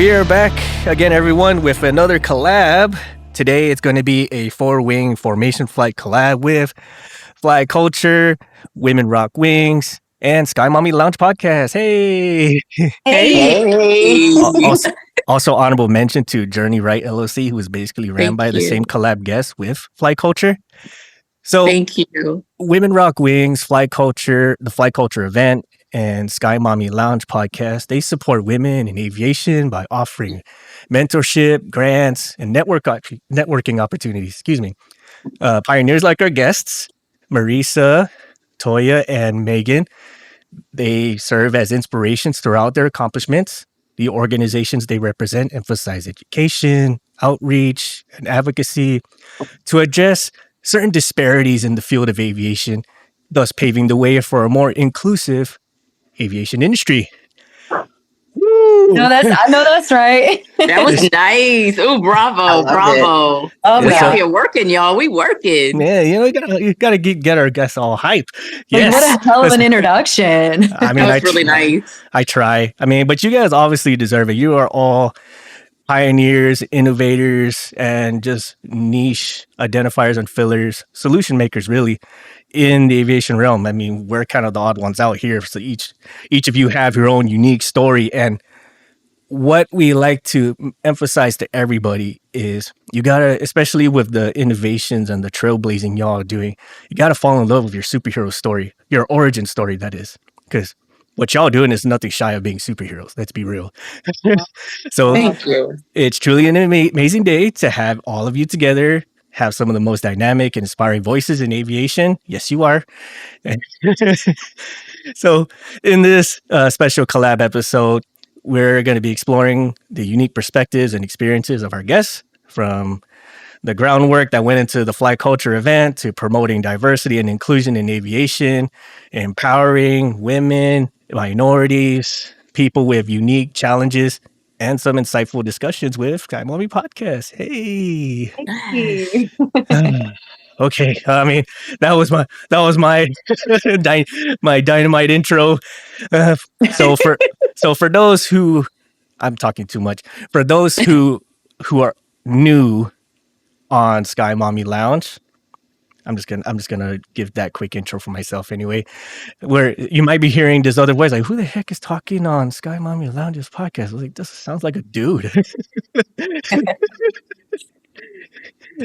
We are back again, everyone, with another collab. Today, it's going to be a 4-wing formation flight collab with Fly Culture, Women Rock Wings, and Sky Mami Lounge podcast. Hey! Also, honorable mention to Journey Right LLC, who is basically ran by the same collab guest with Fly Culture. So, thank you. Women Rock Wings, Fly Culture, the Fly Culture event, and Sky Mami Lounge podcast, they support women in aviation by offering mentorship, grants, and networking opportunities. Pioneers like our guests, Marisa, Toya, and Megan, they serve as inspirations throughout their accomplishments. The organizations they represent emphasize education, outreach, and advocacy to address certain disparities in the field of aviation, thus paving the way for a more inclusive aviation industry. No, I know that's right. That was nice. Oh, bravo. We out here working, y'all. We working. Yeah, you gotta get our guests all hype. Yes. What a hell of an introduction. I mean, that was really nice. I try. I mean, but you guys obviously deserve it. You are all pioneers, innovators, and just niche identifiers and fillers, solution makers, really, in the aviation realm. I mean, we're kind of the odd ones out here. So each of you have your own unique story. And what we like to emphasize to everybody is you gotta, especially with the innovations and the trailblazing y'all are doing, you gotta fall in love with your superhero story, your origin story, that is. Because what y'all doing is nothing shy of being superheroes. Let's be real. So thank you. It's truly an amazing day to have all of you together, have some of the most dynamic and inspiring voices in aviation. Yes, you are. So in this special collab episode, we're going to be exploring the unique perspectives and experiences of our guests, from the groundwork that went into the Fly Culture event to promoting diversity and inclusion in aviation, empowering women, minorities, people with unique challenges, and some insightful discussions with Sky Mami podcast. Hey. Okay. I mean, that was my my dynamite intro. So for those who, I'm talking too much. For those who are new on Sky Mami Lounge, I'm just gonna give that quick intro for myself anyway. Where you might be hearing this other voice like, who the heck is talking on Sky Mami Lounge's podcast? I was like, this sounds like a dude.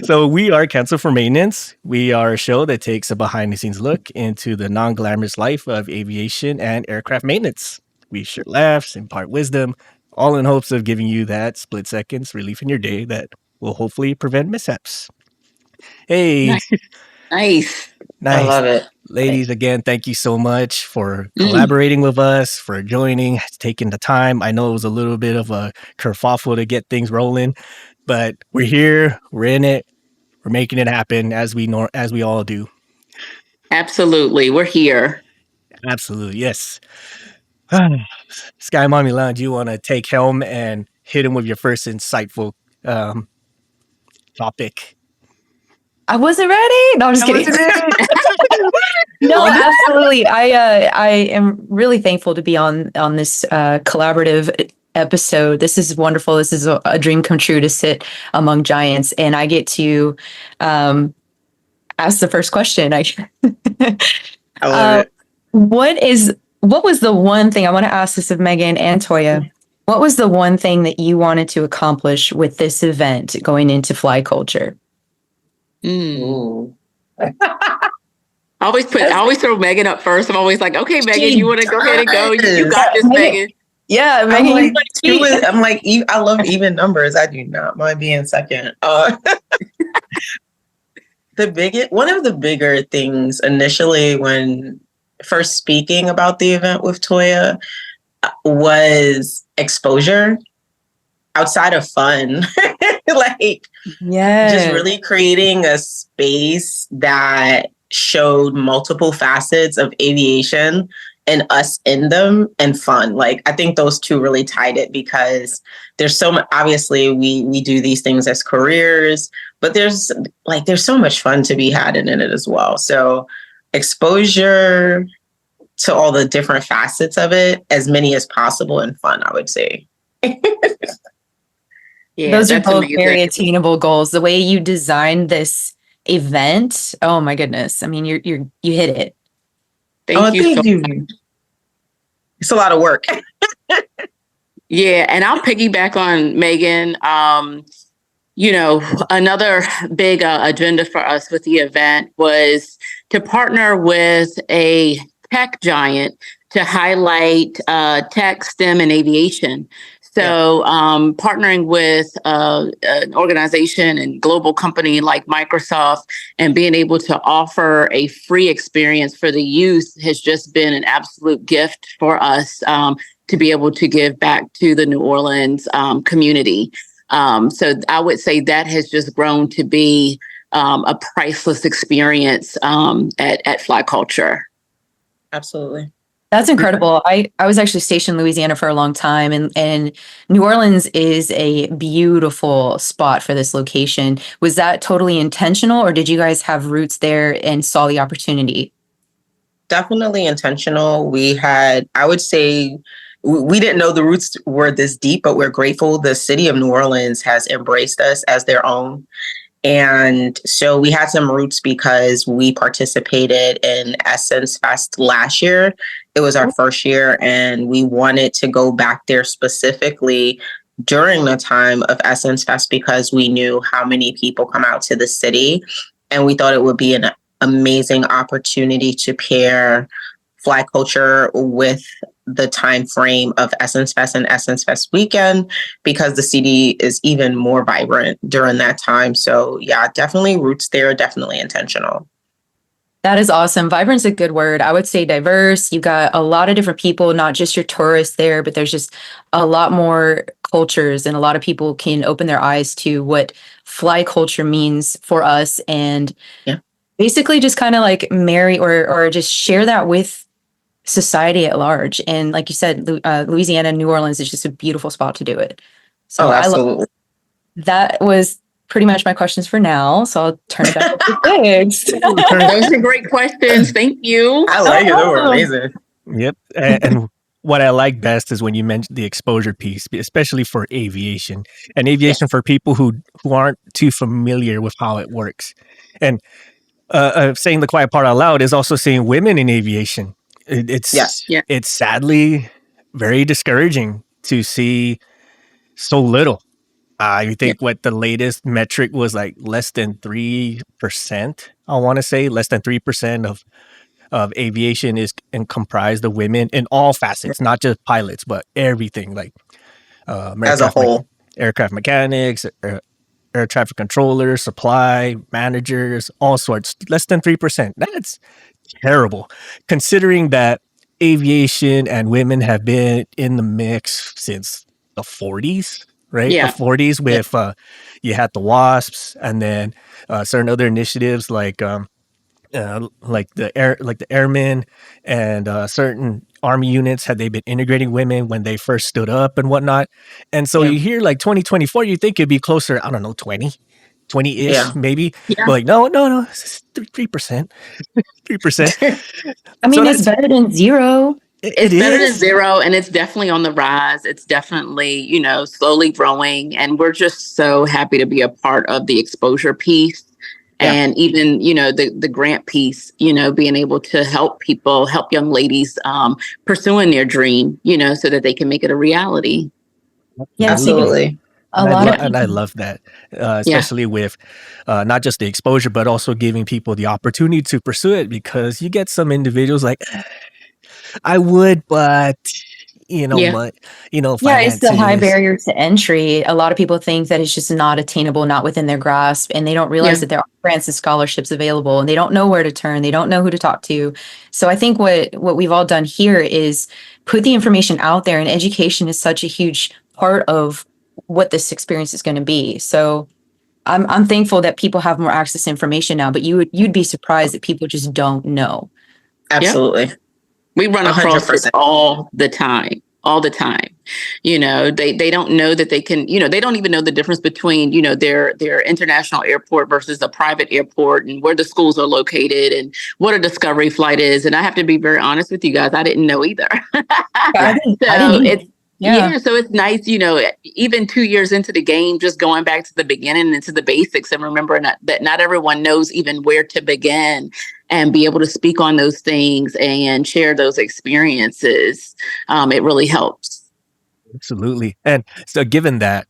So we are Cancel for Maintenance. We are a show that takes a behind-the-scenes look into the non-glamorous life of aviation and aircraft maintenance. We share laughs, impart wisdom, all in hopes of giving you that split seconds relief in your day that will hopefully prevent mishaps. Hey. Nice. I love it. Ladies, again, thank you so much for collaborating with us, for joining, taking the time. I know it was a little bit of a kerfuffle to get things rolling, but we're here, we're in it, we're making it happen as we all do. Absolutely. We're here. Absolutely. Yes. Sky Mami Lounge, you want to take helm and hit him with your first insightful topic? I wasn't ready. No, I'm just kidding. No, absolutely. I am really thankful to be on this collaborative episode. This is wonderful. This is a dream come true to sit among giants, and I get to ask the first question. I love it. What was the one thing, I want to ask this of Megan and Toya, what was the one thing that you wanted to accomplish with this event going into Fly Culture? I always throw Megan up first. I'm always like, okay, Megan, you want to go ahead and go? You got this, Megan. Yeah, Megan. I love even numbers. I do not mind being second. One of the bigger things initially when first speaking about the event with Toya was exposure outside of fun. Just really creating a space that showed multiple facets of aviation and us in them and fun. Like, I think those two really tied it because there's so much, obviously we do these things as careers, but there's so much fun to be had in it as well. So exposure to all the different facets of it, as many as possible, and fun, I would say. Yeah, Those are that's both amazing. very attainable goals. The way you designed this event, oh my goodness. I mean, you hit it. Thank you so you. much. It's a lot of work. Yeah, and I'll piggyback on Megan. You know, another big agenda for us with the event was to partner with a tech giant to highlight tech, STEM, and aviation. So partnering with an organization and global company like Microsoft and being able to offer a free experience for the youth has just been an absolute gift for us to be able to give back to the New Orleans community. So I would say that has just grown to be a priceless experience at Fly Culture. Absolutely. That's incredible. I was actually stationed in Louisiana for a long time, and New Orleans is a beautiful spot for this location. Was that totally intentional, or did you guys have roots there and saw the opportunity? Definitely intentional. I would say, we didn't know the roots were this deep, but we're grateful the city of New Orleans has embraced us as their own. And so we had some roots because we participated in Essence Fest last year. It was our first year, and we wanted to go back there specifically during the time of Essence Fest because we knew how many people come out to the city. And we thought it would be an amazing opportunity to pair Fly Culture with the time frame of Essence Fest and Essence Fest weekend, because the city is even more vibrant during that time. So yeah, definitely roots there, definitely intentional. That is awesome. Vibrant's a good word. I would say diverse. You got a lot of different people, not just your tourists there, but there's just a lot more cultures, and a lot of people can open their eyes to what Fly Culture means for us, and basically just kind of like marry or just share that with society at large. And like you said, Louisiana, New Orleans is just a beautiful spot to do it. So absolutely. That was pretty much my questions for now. So I'll turn it back to Biggs. Those are great questions. Thank you. I like it. They were amazing. Yep. And what I like best is when you mentioned the exposure piece, especially for aviation, and aviation for people who aren't too familiar with how it works. And saying the quiet part out loud is also saying women in aviation. It's sadly very discouraging to see so little. I think what the latest metric was, like less than 3%. I want to say less than 3% of aviation is comprised of women in all facets, not just pilots, but everything, like as a whole, aircraft mechanics, air traffic controllers, supply managers, all sorts. Less than 3%. That's terrible, considering that aviation and women have been in the mix since the 40s, right? Yeah. The 40s with you had the WASPs, and then certain other initiatives like the airmen and certain Army units, had they been integrating women when they first stood up and whatnot. And so you hear like 2024, you think it'd be closer, I don't know, 20-ish maybe. But like, no, it's 3%. 3%. I mean, it's better than zero. It's better than zero, and it's definitely on the rise. It's definitely, slowly growing, and we're just so happy to be a part of the exposure piece. And even, the grant piece, being able to help young ladies pursuing their dream, so that they can make it a reality. Yeah, absolutely. And I love that, especially with not just the exposure, but also giving people the opportunity to pursue it, because you get some individuals like, I would, but finances. It's the high barrier to entry. A lot of people think that it's just not attainable, not within their grasp, and they don't realize that there are grants and scholarships available, and they don't know where to turn. They don't know who to talk to. So I think what we've all done here is put the information out there, and education is such a huge part of what this experience is going to be. So I'm thankful that people have more access to information now, but you'd be surprised that people just don't know. Absolutely. We run across it all the time. They don't know that they can, they don't even know the difference between, their international airport versus a private airport, and where the schools are located and what a discovery flight is. And I have to be very honest with you guys, I didn't know either. Yeah, so it's nice, even 2 years into the game, just going back to the beginning and to the basics and remembering that not everyone knows even where to begin and be able to speak on those things and share those experiences. It really helps. Absolutely. And so given that,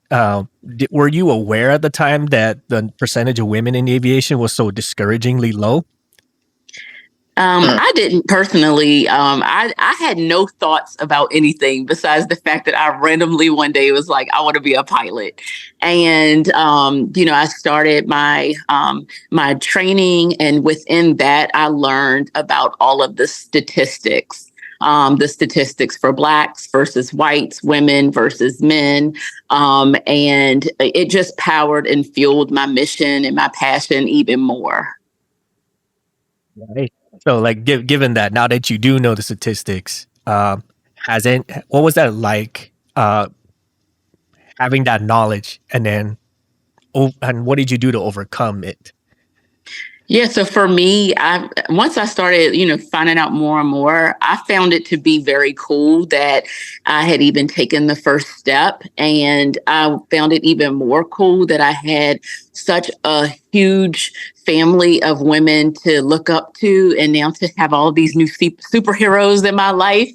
were you aware at the time that the percentage of women in aviation was so discouragingly low? I didn't personally. I had no thoughts about anything besides the fact that I randomly one day was like, I want to be a pilot. And, I started my my training. And within that, I learned about all of the statistics. The statistics for Blacks versus whites, women versus men. And it just powered and fueled my mission and my passion even more. Right. So, like, given that, now that you do know the statistics, what was that like, having that knowledge, and what did you do to overcome it? Yeah, so for me, once I started, finding out more and more, I found it to be very cool that I had even taken the first step, and I found it even more cool that I had such a huge family of women to look up to, and now to have all these new superheroes in my life,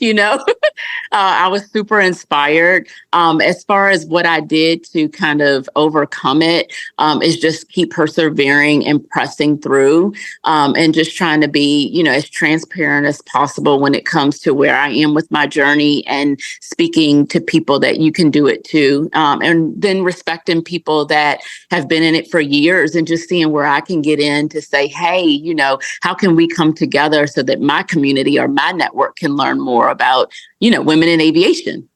I was super inspired. As far as what I did to kind of overcome it, is just keep persevering and pressing through, and just trying to be, as transparent as possible when it comes to where I am with my journey, and speaking to people that you can do it too. And then respecting people that have been in it for years, and just seeing where I can get in to say, hey, how can we come together so that my community or my network can learn more about, women in aviation.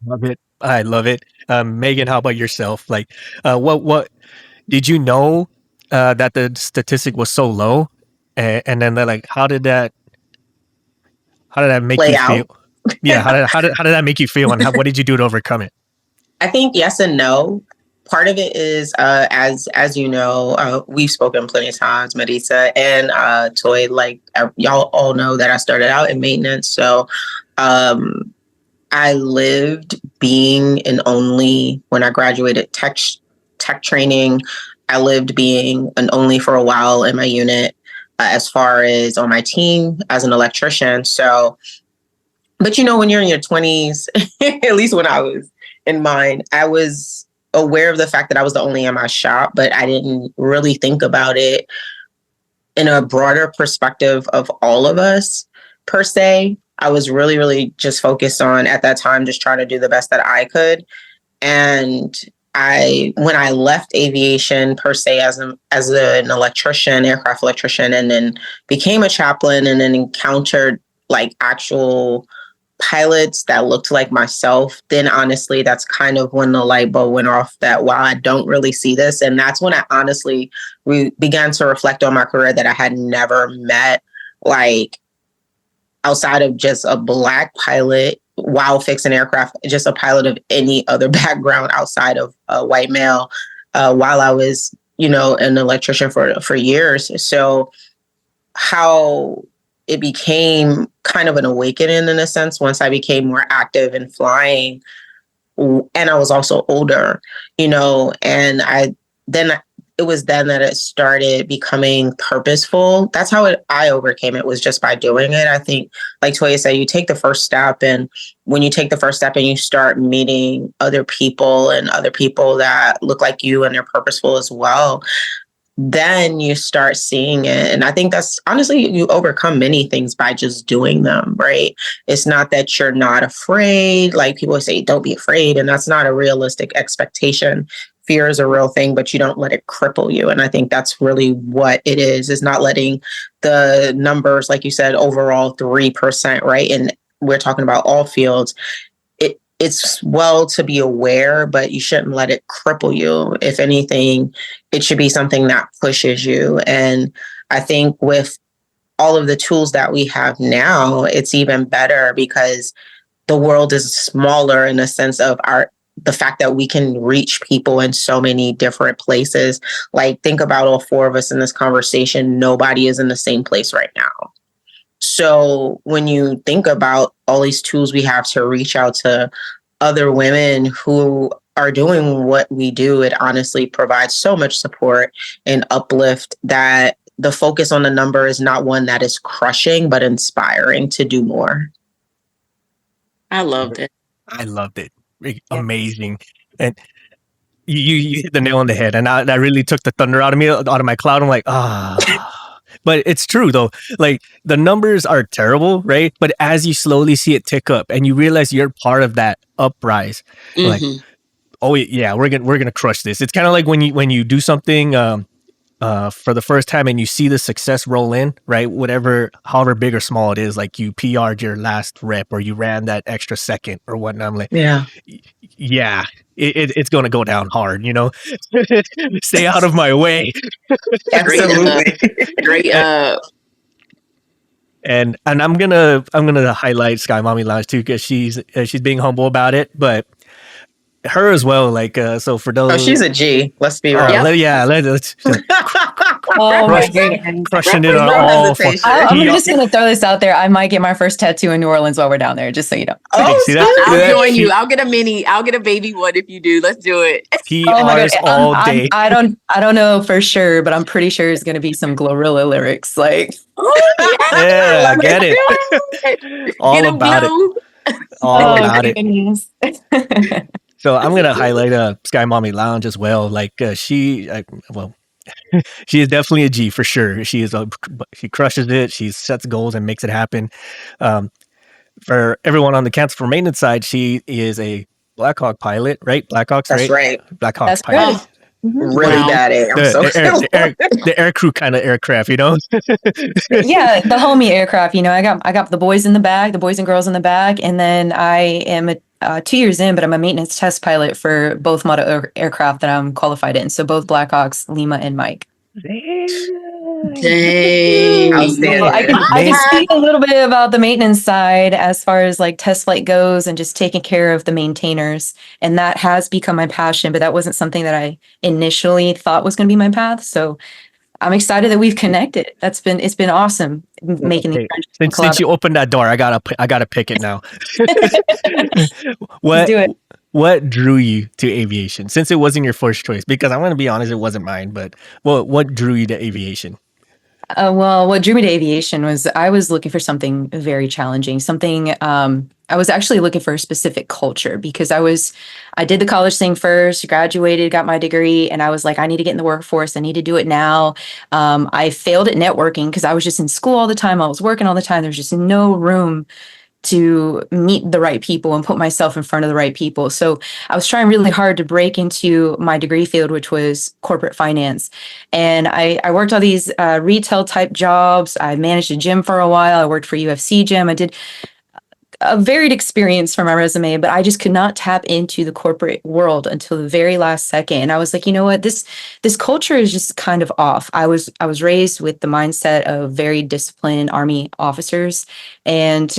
Love it. I love it. Megan, how about yourself? Like, what did you know that the statistic was so low, and then like, how did that make Play you out? feel? Yeah, how did that make you feel, and what did you do to overcome it? I think yes and no. Part of it is, as you know, we've spoken plenty of times, Marisa and Toy. Like, y'all all know that I started out in maintenance, so I lived being an only when I graduated tech training. I lived being an only for a while in my unit, as far as on my team as an electrician. So, but when you're in your 20s, at least when I was in mine, I was aware of the fact that I was the only in my shop, but I didn't really think about it in a broader perspective of all of us per se. I was really, really just focused on, at that time, just trying to do the best that I could. And when I left aviation per se as an electrician, aircraft electrician, and then became a chaplain, and then encountered like actual pilots that looked like myself, then honestly, that's kind of when the light bulb went off that, wow, I don't really see this. And that's when I honestly began to reflect on my career, that I had never met, like, outside of just a Black pilot while fixing aircraft, just a pilot of any other background outside of a white male, while I was, an electrician for years. So how it became kind of an awakening in a sense once I became more active in flying, and I was also older, and it was then that it started becoming purposeful. That's how I overcame it, was just by doing it. I think, like Toya said, you take the first step, and when you take the first step and you start meeting other people, and other people that look like you and they're purposeful as well, then you start seeing it. And I think that's honestly, you overcome many things by just doing them, right? It's not that you're not afraid. Like, people say, don't be afraid. And that's not a realistic expectation. Fear is a real thing, but you don't let it cripple you. And I think that's really what it is not letting the numbers, like you said, overall 3%, right? And we're talking about all fields. It's well to be aware, but you shouldn't let it cripple you. If anything, it should be something that pushes you. And I think with all of the tools that we have now, it's even better, because the world is smaller in the sense of the fact that we can reach people in so many different places. Like, think about all four of us in this conversation. Nobody is in the same place right now. So when you think about all these tools we have to reach out to other women who are doing what we do, it honestly provides so much support and uplift that the focus on the number is not one that is crushing, but inspiring to do more. I loved it. I loved it. Amazing. And you hit the nail on the head. And that really took the thunder out of my cloud. I'm like, But it's true though. Like the numbers are terrible, right? But as you slowly see it tick up and you realize you're part of that uprise, like, oh yeah, we're gonna crush this. It's kind of like when you do something for the first time and you see the success roll in, right? However big or small it is, like you PR'd your last rep or you ran that extra second or whatnot. I'm like, yeah, it's going to go down hard, stay out of my way. Absolutely. Great. And I'm gonna highlight Sky Mami Lounge too, because she's being humble about it, but her as well. Like, so for those, she's a G. Let's be real. Let's my goodness. crushing it on No all. hesitation. I'm just going to throw this out there. I might get my first tattoo in New Orleans while we're down there, just so you know. See that? I'll join you. I'll get a mini. I'll get a baby one if you do. Let's do it. PRs all day. I don't know for sure, but I'm pretty sure it's going to be some Glorilla lyrics. Like, yeah, get it. All about it. All about it. So I'm gonna highlight Sky Mami Lounge as well. Like she is definitely a G for sure. She crushes it. She sets goals and makes it happen. For everyone on the cancel for maintenance side, she is a Black Hawk pilot, right? Blackhawks, That's right. Black Hawk pilot. Right. Really bad air. The air crew kind of aircraft, Yeah, the homie aircraft. I got the boys in the back, the boys and girls in the back, and then I am 2 years in, but I'm a maintenance test pilot for both model aircraft that I'm qualified in. So both Blackhawks, Lima and Mike. Dang. Outstanding. I can speak a little bit about the maintenance side as far as like test flight goes and just taking care of the maintainers. And that has become my passion, but that wasn't something that I initially thought was going to be my path. So I'm excited that we've connected. It's been awesome making these friendships. Since you opened that door, I gotta pick it now. Let's do it. What drew you to aviation? Since it wasn't your first choice, because I'm gonna be honest, it wasn't mine. But what drew you to aviation? Well, what drew me to aviation was I was looking for something very challenging, I was actually looking for a specific culture because I did the college thing first, graduated, got my degree, and I was like, I need to get in the workforce. I need to do it now. I failed at networking because I was just in school all the time. I was working all the time. There's just no room to meet the right people and put myself in front of the right people. So I was trying really hard to break into my degree field, which was corporate finance. And I worked all these retail type jobs. I managed a gym for a while. I worked for UFC gym. I did a varied experience for my resume, but I just could not tap into the corporate world until the very last second. And I was like, you know what, this culture is just kind of off. I was raised with the mindset of very disciplined Army officers, and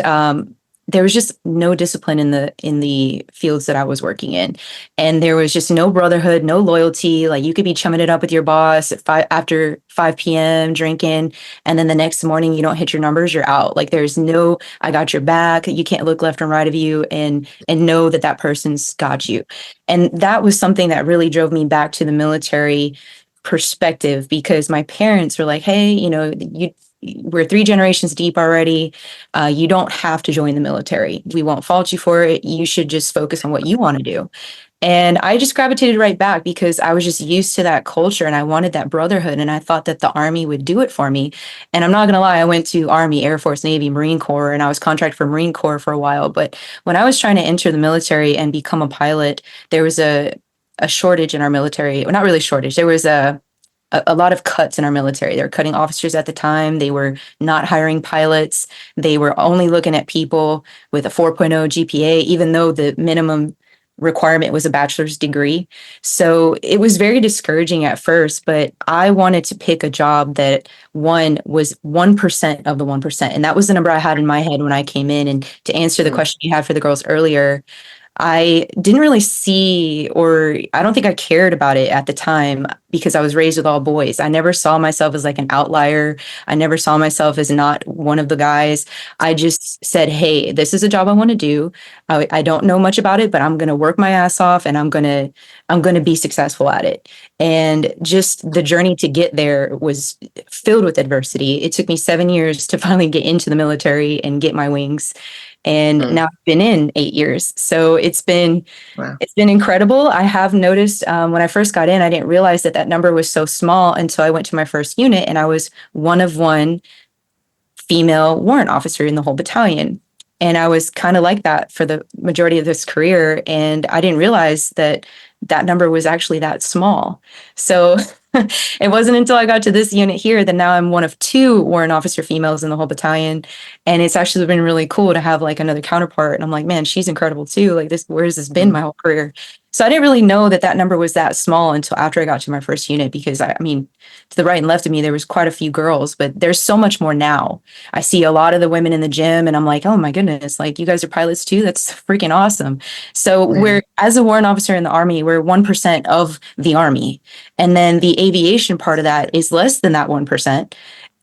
there was just no discipline in the fields that I was working in. And there was just no brotherhood, no loyalty. Like you could be chumming it up with your boss after 5 p.m. drinking, and then the next morning you don't hit your numbers, you're out. Like there's no, I got your back. You can't look left and right of you and know that person's got you. And that was something that really drove me back to the military perspective, because my parents were like, hey, we're 3 generations deep already. You don't have to join the military. We won't fault you for it. You should just focus on what you want to do. And I just gravitated right back because I was just used to that culture and I wanted that brotherhood. And I thought that the Army would do it for me. And I'm not going to lie, I went to Army, Air Force, Navy, Marine Corps, and I was contracted for Marine Corps for a while. But when I was trying to enter the military and become a pilot, there was a shortage in our military. Well, not really shortage. There was a lot of cuts in our military. They were cutting officers at the time. They were not hiring pilots. They were only looking at people with a 4.0 GPA, even though the minimum requirement was a bachelor's degree. So it was very discouraging at first, but I wanted to pick a job that was 1% of the 1%. And that was the number I had in my head when I came in. And to answer the question you had for the girls earlier, I didn't really see, or I don't think I cared about it at the time because I was raised with all boys. I never saw myself as like an outlier. I never saw myself as not one of the guys. I just said, hey, this is a job I want to do. I don't know much about it, but I'm going to work my ass off and I'm going to be successful at it. And just the journey to get there was filled with adversity. It took me 7 years to finally get into the military and get my wings. And now I've been in 8 years. So it's been incredible. I have noticed when I first got in, I didn't realize that number was so small until I went to my first unit and I was one of one female warrant officer in the whole battalion. And I was kind of like that for the majority of this career. And I didn't realize that number was actually that small. So it wasn't until I got to this unit here that now I'm one of 2 warrant officer females in the whole battalion. And it's actually been really cool to have like another counterpart. And I'm like, man, she's incredible too. Like where has this been my whole career? So I didn't really know that number was that small until after I got to my first unit, because I mean, to the right and left of me, there was quite a few girls, but there's so much more now. I see a lot of the women in the gym and I'm like, oh my goodness, like you guys are pilots too? That's freaking awesome. So we're, as a warrant officer in the Army, we're 1% of the Army. And then the aviation part of that is less than that 1%.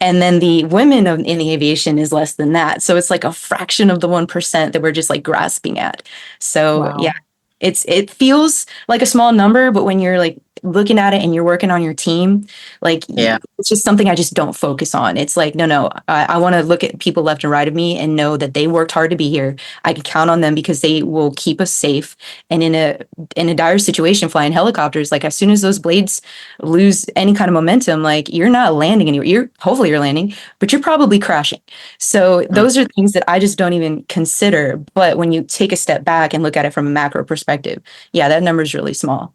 And then the women in the aviation is less than that. So it's like a fraction of the 1% that we're just like grasping at. So yeah, it feels like a small number, but when you're like looking at it and you're working on your team, like it's just something I just don't focus on. It's like, no, I want to look at people left and right of me and know that they worked hard to be here. I can count on them because they will keep us safe. And in a dire situation, flying helicopters, like as soon as those blades lose any kind of momentum, like you're not landing anywhere. Hopefully you're landing, but you're probably crashing. So those are things that I just don't even consider. But when you take a step back and look at it from a macro perspective, yeah, that number is really small.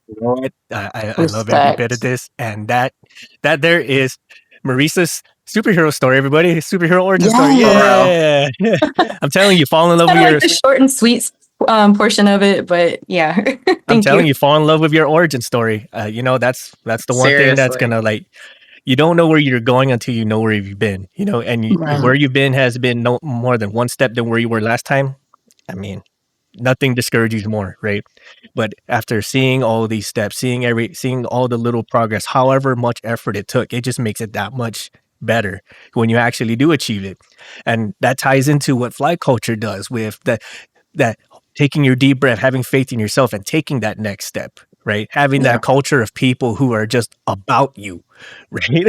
You know what? I love every bit of this, and that there is Marisa's superhero story. Everybody, superhero origin story. Yeah, I'm telling you, fall in love with your the short and sweet portion of it, but yeah. I'm telling you, fall in love with your origin story. You know, that's the one thing that's gonna like. You don't know where you're going until you know where you've been. You know, and where you've been has been no more than one step than where you were last time. I mean, nothing discourages you more, right? But after seeing all these steps, seeing all the little progress, however much effort it took, it just makes it that much better when you actually do achieve it. And that ties into what flight culture does with that taking your deep breath, having faith in yourself and taking that next step, right? Having that culture of people who are just about you, right?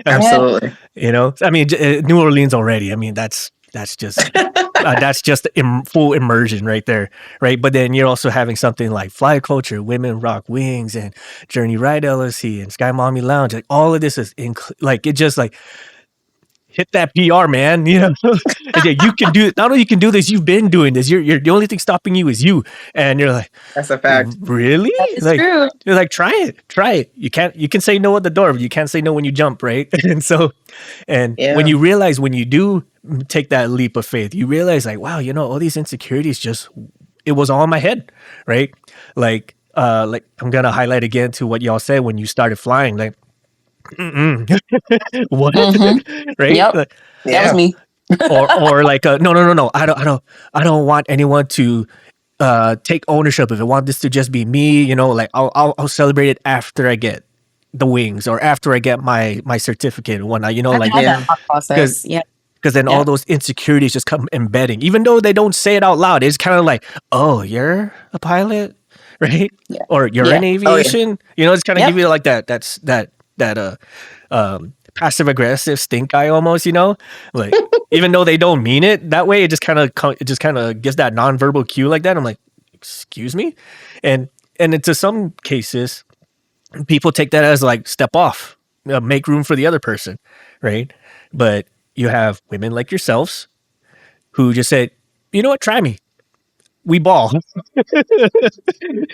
Absolutely. You know, I mean, New Orleans already, I mean, that's just full immersion right there, right? But then you're also having something like flight culture, Women Rock Wings, and Journey Ride LLC, and Sky Mami Lounge. Like all of this is like it just like hit that PR, man. You know, you can do it. Not only you can do this, you've been doing this. You're the only thing stopping you is you, and you're like, that's a fact. Really? That's like, true. You're like, try it. You can say no at the door, but you can't say no when you jump, right? And so, when you realize when you do take that leap of faith, you realize like, wow, you know, all these insecurities it was all in my head, right? Like I'm gonna highlight again to what y'all said when you started flying, like, what? Right? Yep. Like, That was me. or like, no. I don't want anyone to take ownership of it. I want this to just be me. You know, like I'll celebrate it after I get the wings or after I get my certificate and whatnot. You know, like process. Because then all those insecurities just come embedding, even though they don't say it out loud. It's kind of like, oh, you're a pilot, right? Yeah. Or you're in aviation. Oh, yeah. You know, it's kind of give you like that passive aggressive stink eye almost. You know, like even though they don't mean it that way, it just kind of gives that nonverbal cue like that. I'm like, excuse me, and into some cases, people take that as like step off, make room for the other person, right? But you have women like yourselves who just said, you know what, try me. We ball.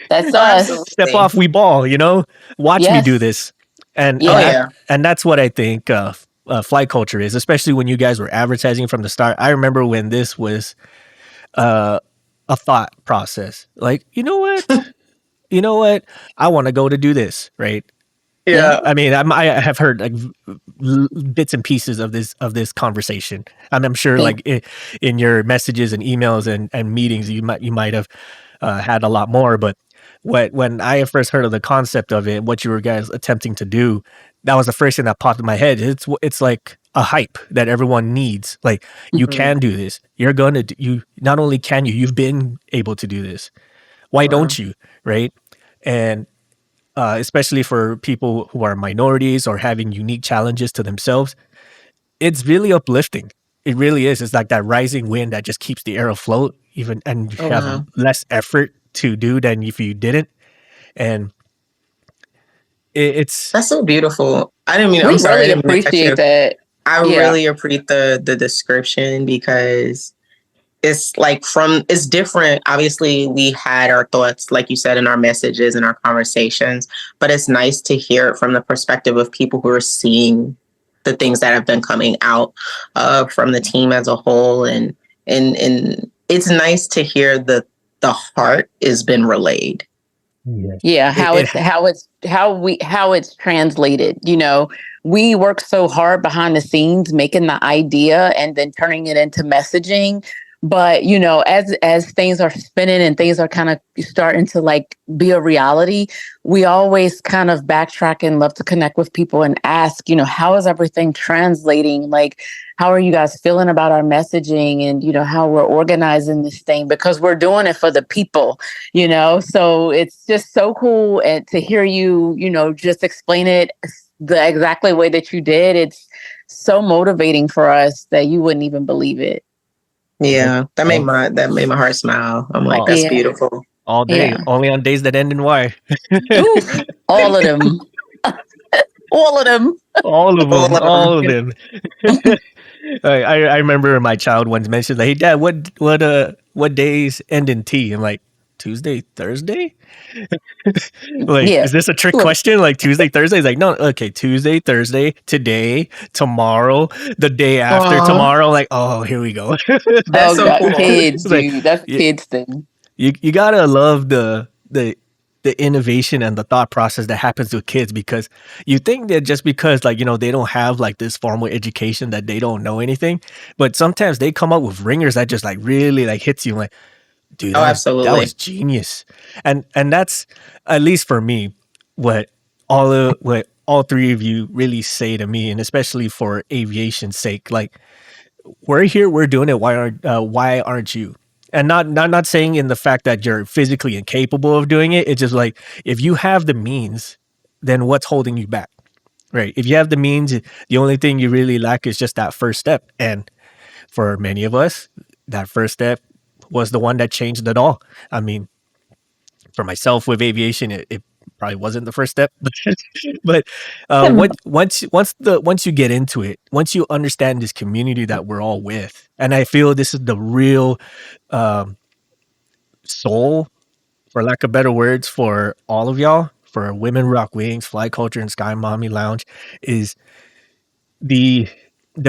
That's us. Step off, we ball, you know? Watch me do this. And that's what I think flight culture is, especially when you guys were advertising from the start. I remember when this was a thought process. Like, you know what? I want to go to do this, right? Yeah. I mean, I have heard like bits and pieces of this conversation, and I'm sure like in your messages and emails and meetings, you might have had a lot more. But when I first heard of the concept of it, what you were guys attempting to do, that was the first thing that popped in my head. It's like a hype that everyone needs. Like you can do this. You're gonna you not only can you've been able to do this. Why don't you? Right? And especially for people who are minorities or having unique challenges to themselves, it's really uplifting. It really is. It's like that rising wind that just keeps the air afloat, even and you Oh, have wow. less effort to do than if you didn't. And it's That's so beautiful. We I'm sorry, I really didn't mean to cut you. appreciate that. I Yeah. really appreciate the description because it's like it's different. Obviously, we had our thoughts, like you said, in our messages and our conversations, but it's nice to hear it from the perspective of people who are seeing the things that have been coming out from the team as a whole. And it's nice to hear that the heart has been relayed. Yeah, how it's translated. You know, we work so hard behind the scenes making the idea and then turning it into messaging. But, you know, as things are spinning and things are kind of starting to like be a reality, we always kind of backtrack and love to connect with people and ask, you know, how is everything translating? Like, how are you guys feeling about our messaging and, you know, how we're organizing this thing? Because we're doing it for the people, you know? So it's just so cool and to hear you, you know, just explain it the exactly way that you did. It's so motivating for us that you wouldn't even believe it. Yeah, that made my heart smile. I'm like, Oh. that's Yeah. beautiful. all day, Yeah. only on days that end in Y. Ooh, all of them. All of them. All of them. All of All of them. I remember my child once mentioned, like, "Hey, Dad, what days end in T?" I'm like, Tuesday, Thursday. Like, Yeah. is this a trick Look. question? Like Tuesday, Thursday? He's like, no, okay, Tuesday, Thursday, today, tomorrow, the day after Aw. tomorrow. Like, oh, here we go. That's so God, cool. kids, Like, dude. That's a yeah. kids thing. You gotta love the innovation and the thought process that happens with kids, because you think that just because, like, you know, they don't have like this formal education that they don't know anything, but sometimes they come up with ringers that just like really like hits you like, dude, Oh, that absolutely. was genius. And that's, at least for me, what all three of you really say to me, and especially for aviation's sake. Like, we're here, we're doing it. Why aren't you? And not saying in the fact that you're physically incapable of doing it. It's just like, if you have the means, then what's holding you back? Right? If you have the means, the only thing you really lack is just that first step. And for many of us, that first step was the one that changed it all. I mean, for myself with aviation, it probably wasn't the first step, but once you get into it, once you understand this community that we're all with, and I feel this is the real soul, for lack of better words, for all of y'all, for Women Rock Wings, Fly Culture, and Sky Mami Lounge, is the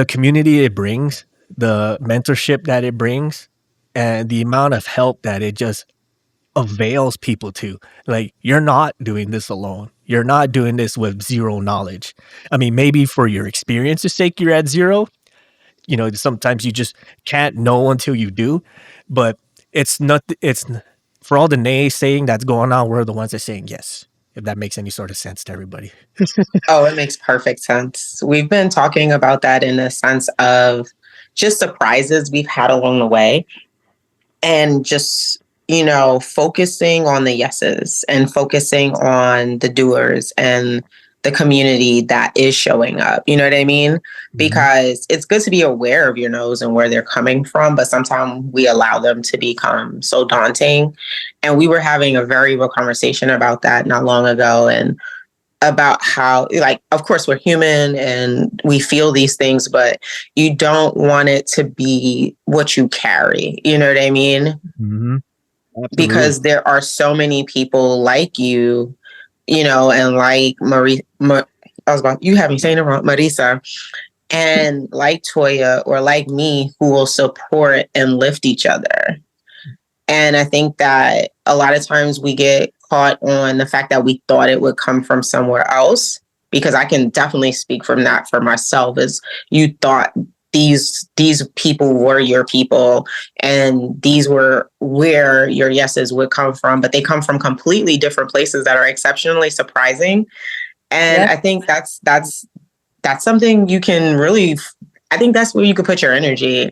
community it brings, the mentorship that it brings, and the amount of help that it just avails people to. Like, you're not doing this alone. You're not doing this with zero knowledge. I mean, maybe for your experience's sake, you're at zero. You know, sometimes you just can't know until you do. But it's for all the naysaying that's going on, we're the ones that are saying yes, if that makes any sort of sense to everybody. Oh, it makes perfect sense. We've been talking about that in the sense of just surprises we've had along the way, and just, you know, focusing on the yeses and focusing on the doers and the community that is showing up. You know what I mean? Because it's good to be aware of your no's and where they're coming from, but sometimes we allow them to become so daunting. And we were having a very real conversation about that not long ago, and about how, like, of course, we're human and we feel these things, but you don't want it to be what you carry. You know what I mean? Mm-hmm. Because there are so many people like you, you know, and like you have me saying it wrong, Marisa, and like Toya or like me, who will support and lift each other. And I think that a lot of times we get caught on the fact that we thought it would come from somewhere else. because I can definitely speak from that for myself, is you thought these people were your people and these were where your yeses would come from, but they come from completely different places that are exceptionally surprising. And I think that's something you can really, I think that's where you could put your energy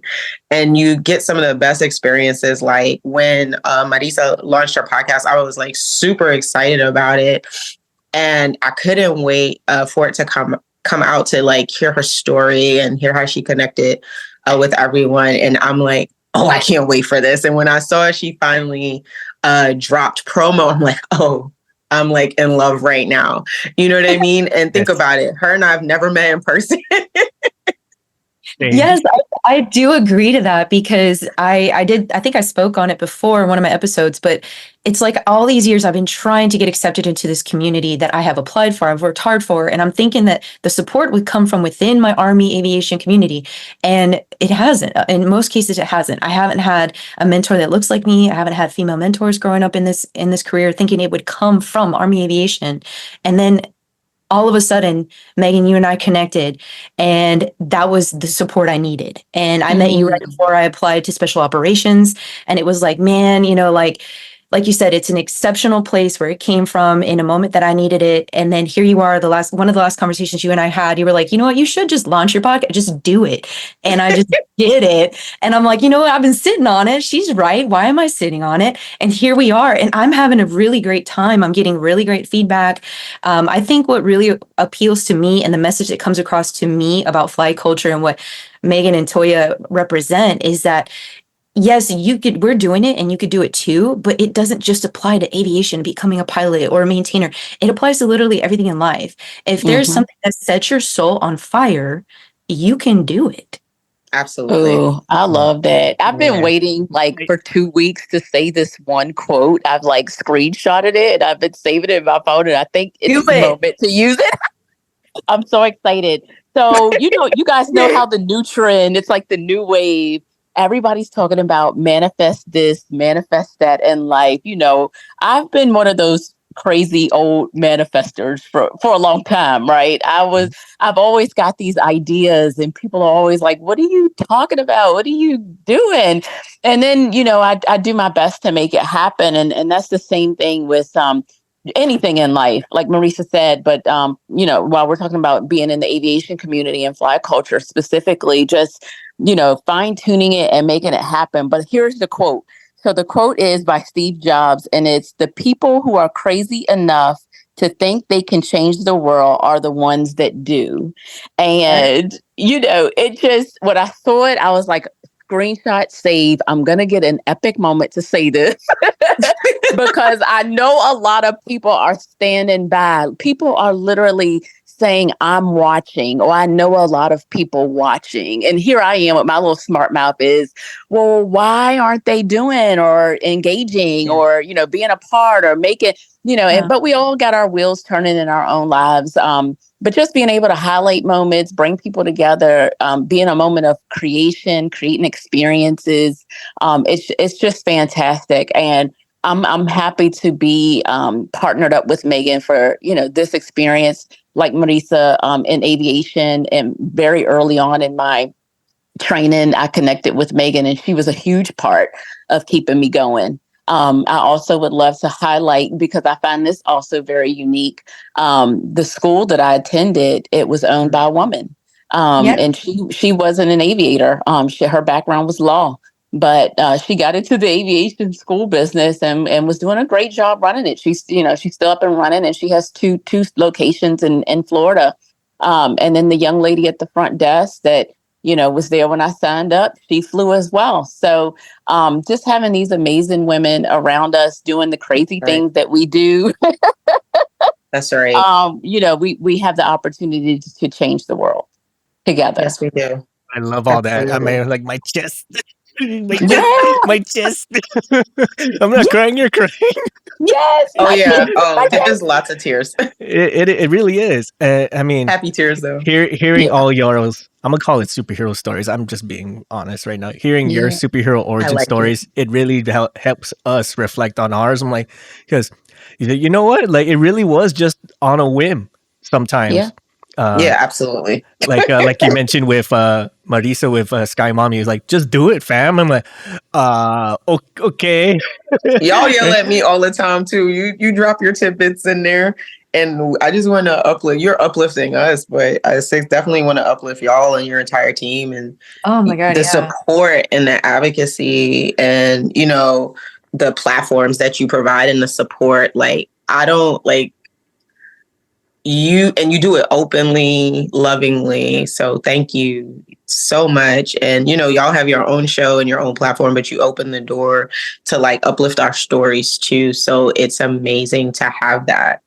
and you get some of the best experiences. Like when Marisa launched her podcast, I was like super excited about it. And I couldn't wait for it to come out to like hear her story and hear how she connected with everyone. And I'm like, oh, I can't wait for this. And when I saw she finally dropped promo, I'm like, oh, I'm like in love right now. You know what I mean? And think about it. Her and I have never met in person. Yes, I do agree to that because I think I spoke on it before in one of my episodes, but it's like all these years I've been trying to get accepted into this community that I have applied for, I've worked hard for, and I'm thinking that the support would come from within my Army aviation community, and it hasn't. In most cases, it hasn't. I haven't had a mentor that looks like me. I haven't had female mentors growing up in this career, thinking it would come from Army aviation, and then all of a sudden, Megan, you and I connected, and that was the support I needed. And I met you right before I applied to special operations. And it was like, man, like you said, it's an exceptional place where it came from in a moment that I needed it. And then here you are, one of the last conversations you and I had, you were like, you know what, you should just launch your podcast, just do it. And I just did it. And I'm like, you know what, I've been sitting on it. She's right. Why am I sitting on it? And here we are. And I'm having a really great time. I'm getting really great feedback. I think what really appeals to me and the message that comes across to me about flight culture and what Megan and Toya represent is that yes, we're doing it and you could do it too, but it doesn't just apply to aviation, becoming a pilot or a maintainer. It applies to literally everything in life. If there's something that sets your soul on fire, you can do it. Absolutely. Oh, I love that. I've been waiting like for 2 weeks to say this one quote. I've like screenshotted it and I've been saving it in my phone, and I think it's the moment to use it. I'm so excited. So, you guys know how the new trend, it's like the new wave. Everybody's talking about manifest this, manifest that in life. I've been one of those crazy old manifestors for a long time, right? I've always got these ideas and people are always like, what are you talking about? What are you doing? And then, I do my best to make it happen. And that's the same thing with anything in life, like Marisa said. But, while we're talking about being in the aviation community and fly culture specifically, just fine tuning it and making it happen. But here's the quote. So the quote is by Steve Jobs, and it's, "The people who are crazy enough to think they can change the world are the ones that do." And, it just, when I saw it, I was like, screenshot, save. I'm going to get an epic moment to say this because I know a lot of people are standing by. People are literally saying, I'm watching, or I know a lot of people watching. And here I am with my little smart mouth is, well, why aren't they doing or engaging or, being a part or making, but we all got our wheels turning in our own lives. But just being able to highlight moments, bring people together, be in a moment of creation, creating experiences. It's just fantastic. And I'm happy to be partnered up with Megan for, this experience. Like Marisa, in aviation, and very early on in my training, I connected with Megan, and she was a huge part of keeping me going. I also would love to highlight, because I find this also very unique, the school that I attended, it was owned by a woman. And she wasn't an aviator. Her background was law. But she got into the aviation school business and was doing a great job running it. She's still up and running, and she has two locations in Florida. And then the young lady at the front desk that, was there when I signed up, she flew as well. So just having these amazing women around us doing the crazy things that we do. That's right. We have the opportunity to change the world together. Yes, we do. I love all that. I mean, like my chest. My chest. I'm not crying, you're crying. Yes. Oh, yeah. Oh, there's lots of tears. It really is. I mean, happy tears, though. Hearing all yours, I'm going to call it superhero stories. I'm just being honest right now. Hearing your superhero origin stories, it really helps us reflect on ours. I'm like, because you know what? Like, it really was just on a whim. Yeah. sometimes. Yeah, absolutely. Like you mentioned with Marisa with Sky Mommy, is like, just do it, fam. I'm like, okay. Y'all yell at me all the time too. You drop your tidbits in there, and I just want to uplift. You're uplifting us, but I definitely want to uplift y'all and your entire team and Oh my God. the Yeah. support and the advocacy and the platforms that you provide and the support. Like I don't like you, and you do it openly, lovingly. So thank you so much. And y'all have your own show and your own platform, but you open the door to like uplift our stories too. So it's amazing to have that.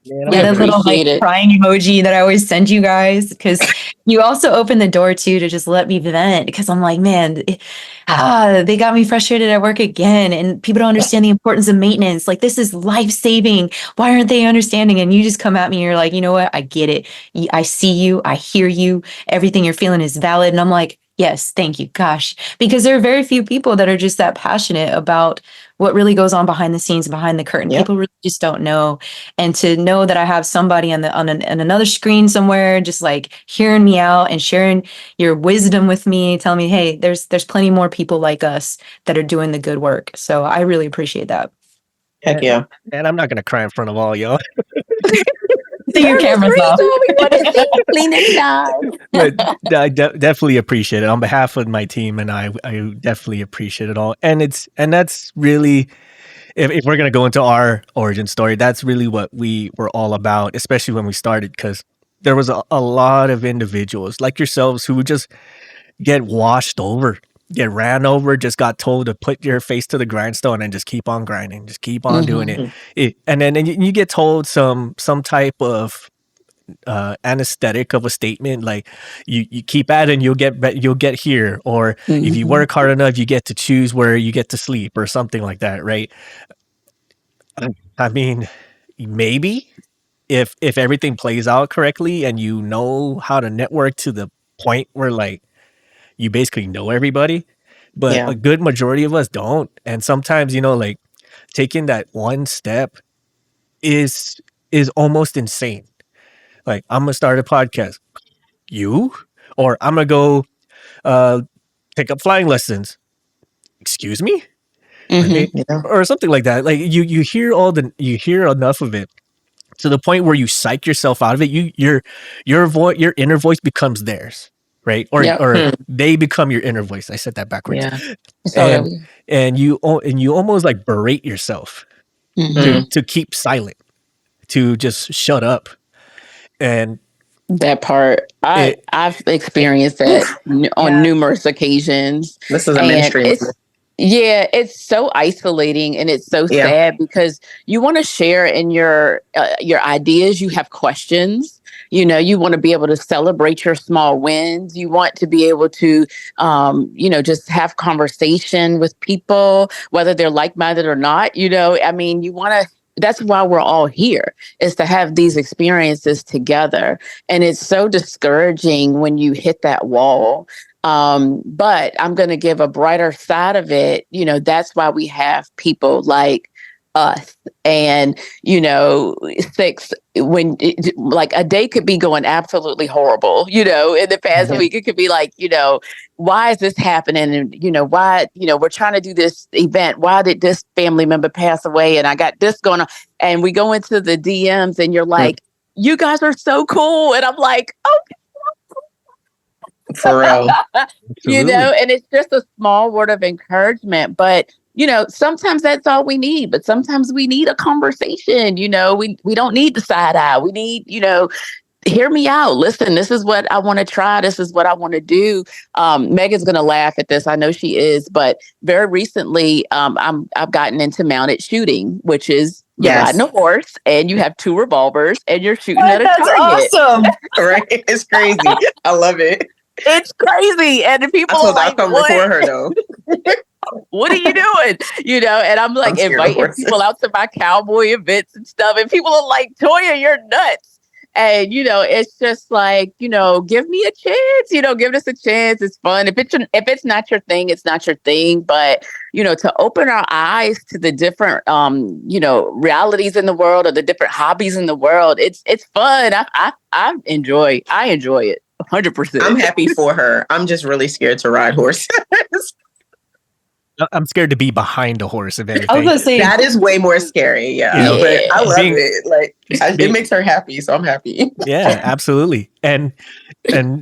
Man, We Yeah, that little appreciate it. crying emoji that I always send you guys, because you also open the door too to just let me vent, because I'm like, man, they got me frustrated at work again, and people don't understand the importance of maintenance. Like, this is life-saving. Why aren't they understanding? And you just come at me and you're like, you know what? I get it. I see you. I hear you. Everything you're feeling is valid. And I'm like, yes, thank you. Gosh, because there are very few people that are just that passionate about what really goes on behind the scenes, behind the curtain. Yep. People really just don't know. And to know that I have somebody on another screen somewhere, just like hearing me out and sharing your wisdom with me, telling me, hey, there's plenty more people like us that are doing the good work. So I really appreciate that. Heck yeah. And I'm not gonna cry in front of all y'all. So your camera's off. We want to see clean and shine. But I definitely appreciate it on behalf of my team, and I definitely appreciate it all. And that's really, if we're gonna go into our origin story, that's really what we were all about, especially when we started, because there was a lot of individuals like yourselves who would just get washed over, get ran over, just got told to put your face to the grindstone and just keep on grinding, just keep on doing it. And then you get told some type of anesthetic of a statement, like you keep at it and you'll get here, or if you work hard enough you get to choose where you get to sleep, or something like that, right? I mean, maybe if everything plays out correctly and you know how to network to the point where like you basically know everybody, but Yeah. a good majority of us don't. And sometimes like taking that one step is almost insane. Like, I'm gonna start a podcast. You? Or I'm gonna go take up flying lessons. Excuse me? Right? Yeah. Or something like that. Like you hear enough of it to the point where you psych yourself out of it. Your inner voice becomes theirs, right? Or Yep. or they become your inner voice. I said that backwards. Yeah. It's all right. And you almost like berate yourself to keep silent, to just shut up. And That part, I've experienced that on numerous occasions. This is a And mainstream. it's so isolating, and it's so sad, because you want to share in your ideas. You have questions. You want to be able to celebrate your small wins. You want to be able to, just have conversation with people, whether they're like-minded or not. I mean, you want to. That's why we're all here, is to have these experiences together. And it's so discouraging when you hit that wall. But I'm going to give a brighter side of it. That's why we have people like us. And, like a day could be going absolutely horrible, in the past week, it could be like, why is this happening? And, why, we're trying to do this event. Why did this family member pass away? And I got this going on. And we go into the DMs and you're like, you guys are so cool. And I'm like, okay. For real. And it's just a small word of encouragement, but sometimes that's all we need, but sometimes we need a conversation. We don't need the side eye. We need, hear me out. Listen, this is what I want to try. This is what I want to do. Megan's going to laugh at this. I know she is, but very recently, I've gotten into mounted shooting, which is you're riding a horse and you have 2 revolvers and you're shooting at a That's target. awesome. Right? It's crazy. I love it. It's crazy. And people I'll are like, come what? record her though. What are you doing? And I'm like inviting people out to my cowboy events and stuff. And people are like, Toya, you're nuts. And, it's just like, give me a chance, give us a chance. It's fun. If it's not your thing, it's not your thing. But, to open our eyes to the different, realities in the world or the different hobbies in the world, it's fun. I enjoy it 100%. I'm happy for her. I'm just really scared to ride horses. I'm scared to be behind a horse, if anything. I was gonna say That is way more scary. Yeah. But I love it. Like, it makes her happy. So I'm happy. Yeah, absolutely. And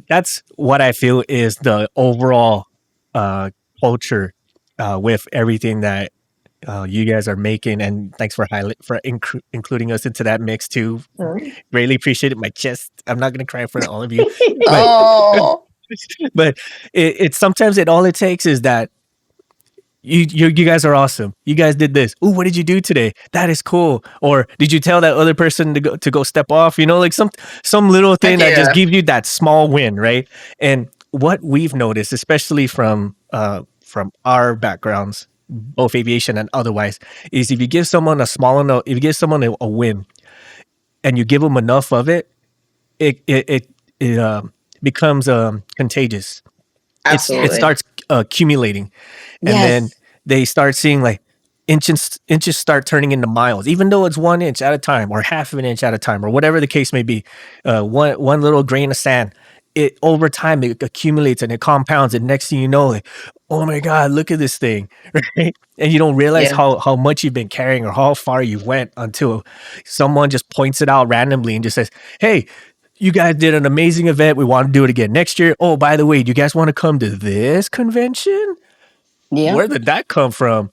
that's what I feel is the overall culture with everything that you guys are making. And thanks for including us into that mix too. Greatly appreciate it. My chest. I'm not going to cry in front of all of you. But it's sometimes all it takes is that you guys are awesome. You guys did this. Ooh, what did you do today? That is cool. Or did you tell that other person to go step off? Like some little thing that just gives you that small win, right? And what we've noticed, especially from our backgrounds, both aviation and otherwise, is if you give someone a win, and you give them enough of it, it becomes contagious. Absolutely. It starts accumulating, and then they start seeing like inches start turning into miles, even though it's 1 inch at a time or half of an inch at a time or whatever the case may be. One little grain of sand, it over time it accumulates and it compounds, and next thing you know, like, oh my God, look at this thing, right? And you don't realize how much you've been carrying or how far you went until someone just points it out randomly and just says, hey, you guys did an amazing event. We want to do it again next year. Oh, by the way, do you guys want to come to this convention? Yeah. Where did that come from?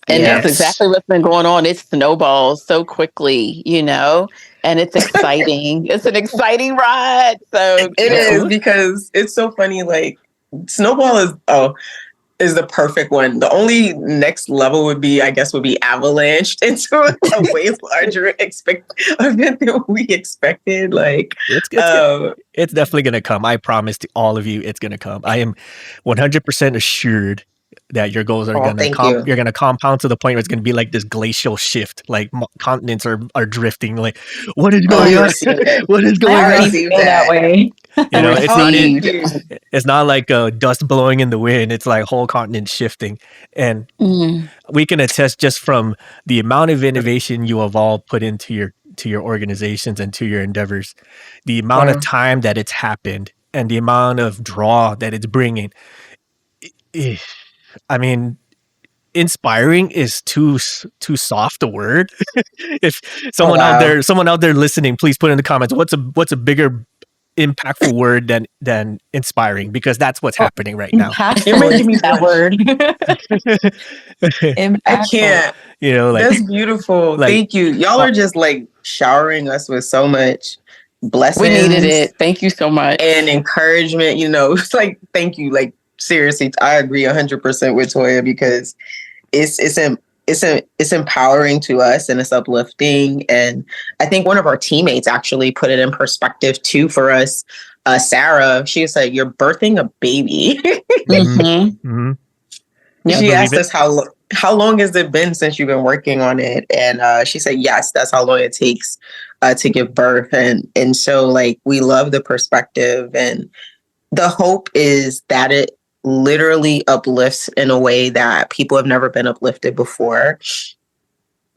And that's exactly what's been going on. It snowballs so quickly, and it's exciting. It's an exciting ride. So it is, because it's so funny. Like, snowball is the perfect one. The only next level would be avalanched into a way larger event than we expected. Like, it's definitely going to come. I promise to all of you, it's going to come. I am 100% assured that your goals are you're going to compound to the point where it's going to be like this glacial shift. Like, continents are drifting. Like, what is going on? What is going on? That way. It's not like dust blowing in the wind. It's like whole continent shifting. And we can attest just from the amount of innovation you have all put into your organizations and to your endeavors, the amount of time that it's happened and the amount of draw that it's bringing. I mean, inspiring is too soft a word. If someone out there listening, please put in the comments what's a bigger impactful word than inspiring, because that's what's happening right now. You're making me that word. I can't. That's beautiful. Like, thank you. Y'all are just like showering us with so much blessings. We needed it. Thank you so much. And encouragement. It's like, thank you. Like, seriously, I agree 100% with Toya, because it's empowering to us and it's uplifting. And I think one of our teammates actually put it in perspective too for us. Sarah, she said, "You're birthing a baby." Mm-hmm. She asked us how long has it been since you've been working on it, and she said, yes, that's how long it takes to give birth. And so, like, we love the perspective, and the hope is that it literally uplifts in a way that people have never been uplifted before.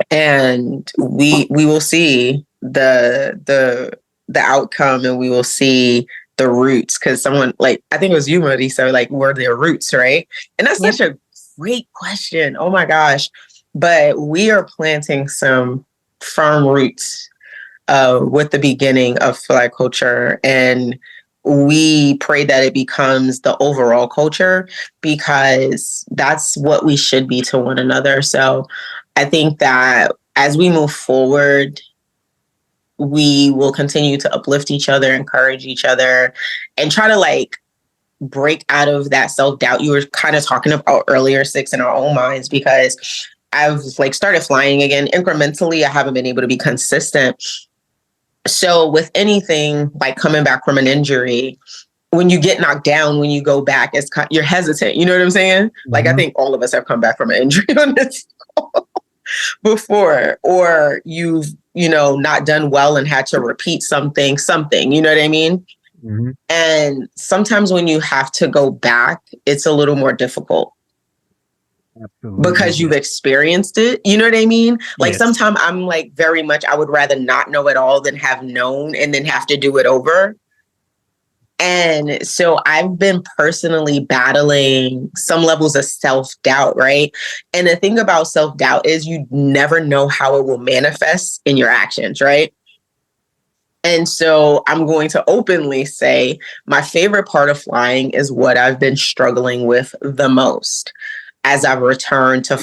And we will see the outcome, and we will see the roots, because someone, like, I think it was you, Marisa, like, were their roots, right? And that's such a great question. Oh my gosh. But we are planting some firm roots with the beginning of flag culture, and we pray that it becomes the overall culture, because that's what we should be to one another. So I think that as we move forward, we will continue to uplift each other, encourage each other, and try to, like, break out of that self-doubt you were kind of talking about earlier, Six, in our own minds, because I've, like, started flying again incrementally. I haven't been able to be consistent. So with anything, like coming back from an injury, when you get knocked down, when you go back, you're hesitant. You know what I'm saying? Mm-hmm. Like, I think all of us have come back from an injury on this call. before, or you've, not done well and had to repeat something, you know what I mean? Mhm. And sometimes when you have to go back, it's a little more difficult Absolutely. because you've experienced it. You know what I mean? Like Yes. sometimes I'm like very much, I would rather not know at all than have known and then have to do it over. And so I've been personally battling some levels of self-doubt, right? And the thing about self-doubt is you never know how it will manifest in your actions, right? And so I'm going to openly say my favorite part of flying is what I've been struggling with the most as I've returned to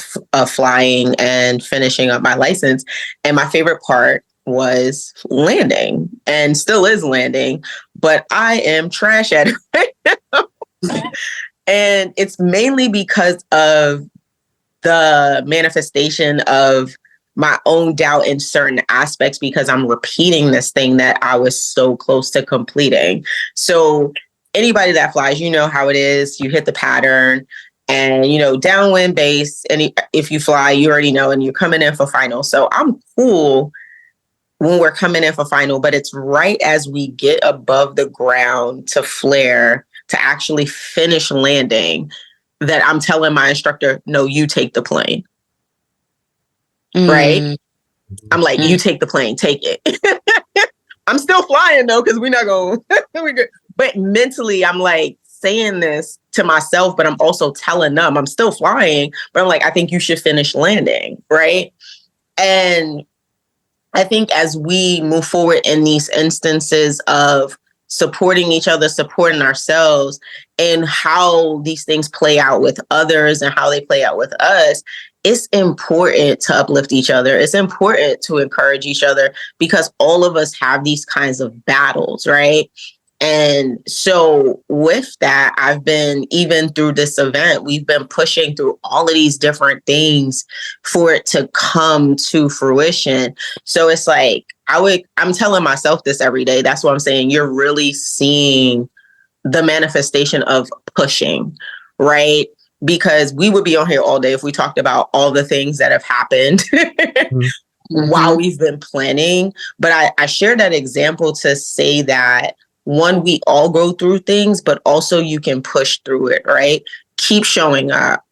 flying and finishing up my license. And my favorite part was landing and still is landing, but I am trash at it right now. And it's mainly because of the manifestation of my own doubt in certain aspects, because I'm repeating this thing that I was so close to completing. So anybody that flies, you know how it is. You hit the pattern and, downwind base. And if you fly, you already know, and you're coming in for final. So I'm cool when we're coming in for final, but it's right as we get above the ground to flare, to actually finish landing, that I'm telling my instructor, no, you take the plane. Right? I'm like, you take the plane, take it. I'm still flying though, because we're not going, we're good. But mentally, I'm like saying this to myself, but I'm also telling them I'm still flying, but I'm like, I think you should finish landing. Right. And I think as we move forward in these instances of supporting each other, supporting ourselves, and how these things play out with others and how they play out with us, it's important to uplift each other. It's important to encourage each other, because all of us have these kinds of battles, right? And so with that, I've been, even through this event, we've been pushing through all of these different things for it to come to fruition. So it's like, I'm telling myself this every day. That's what I'm saying. You're really seeing the manifestation of pushing, right? Because we would be on here all day if we talked about all the things that have happened while we've been planning. But I share that example to say that, one, we all go through things, but also you can push through it, right? Keep showing up,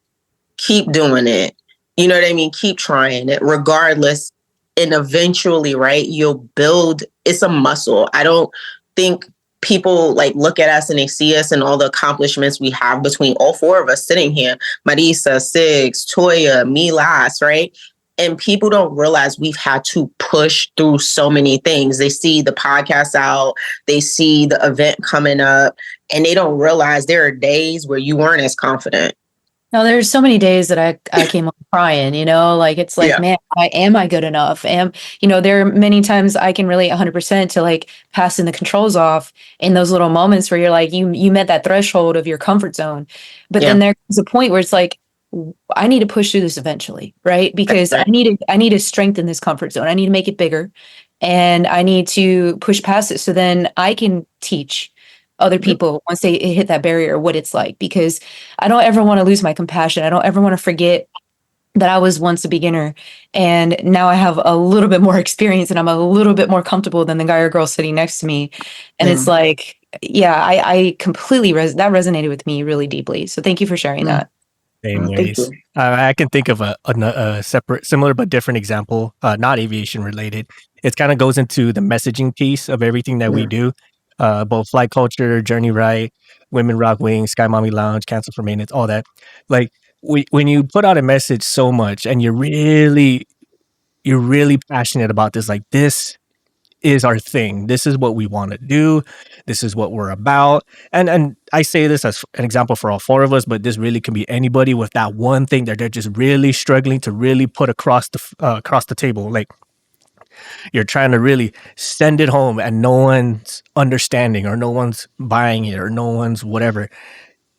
keep doing it. You know what I mean? Keep trying it regardless. And eventually, right, you'll build, it's a muscle. I don't think people like look at us and they see us and all the accomplishments we have between all four of us sitting here, Marisa, Sigs, Toya, me last, right? And people don't realize we've had to push through so many things. They see the podcast out, they see the event coming up, and they don't realize there are days where you weren't as confident. No, there's so many days that I came up crying, like, it's like, man, am I good enough? There are many times I can relate 100% to like passing the controls off in those little moments where you're like, you met that threshold of your comfort zone. But then there comes a point where it's like, I need to push through this eventually, right? Because I need to strengthen this comfort zone. I need to make it bigger, and I need to push past it so then I can teach other people once they hit that barrier what it's like. Because I don't ever want to lose my compassion. I don't ever want to forget that I was once a beginner, and now I have a little bit more experience, and I'm a little bit more comfortable than the guy or girl sitting next to me. And it's like, I completely that resonated with me really deeply. So thank you for sharing that. Same ways. I can think of a separate, similar but different example, not aviation related. It kind of goes into the messaging piece of everything that we do, both flight culture, Journey Right, Women Rock Wings, Sky Mami Lounge, Cancel for Maintenance, all that. Like when you put out a message so much and you're really passionate about this, like this is our thing. This is what we want to do. This is what we're about. And I say this as an example for all four of us, but this really can be anybody with that one thing that they're just really struggling to really put across the table. Like you're trying to really send it home and no one's understanding or no one's buying it or no one's whatever.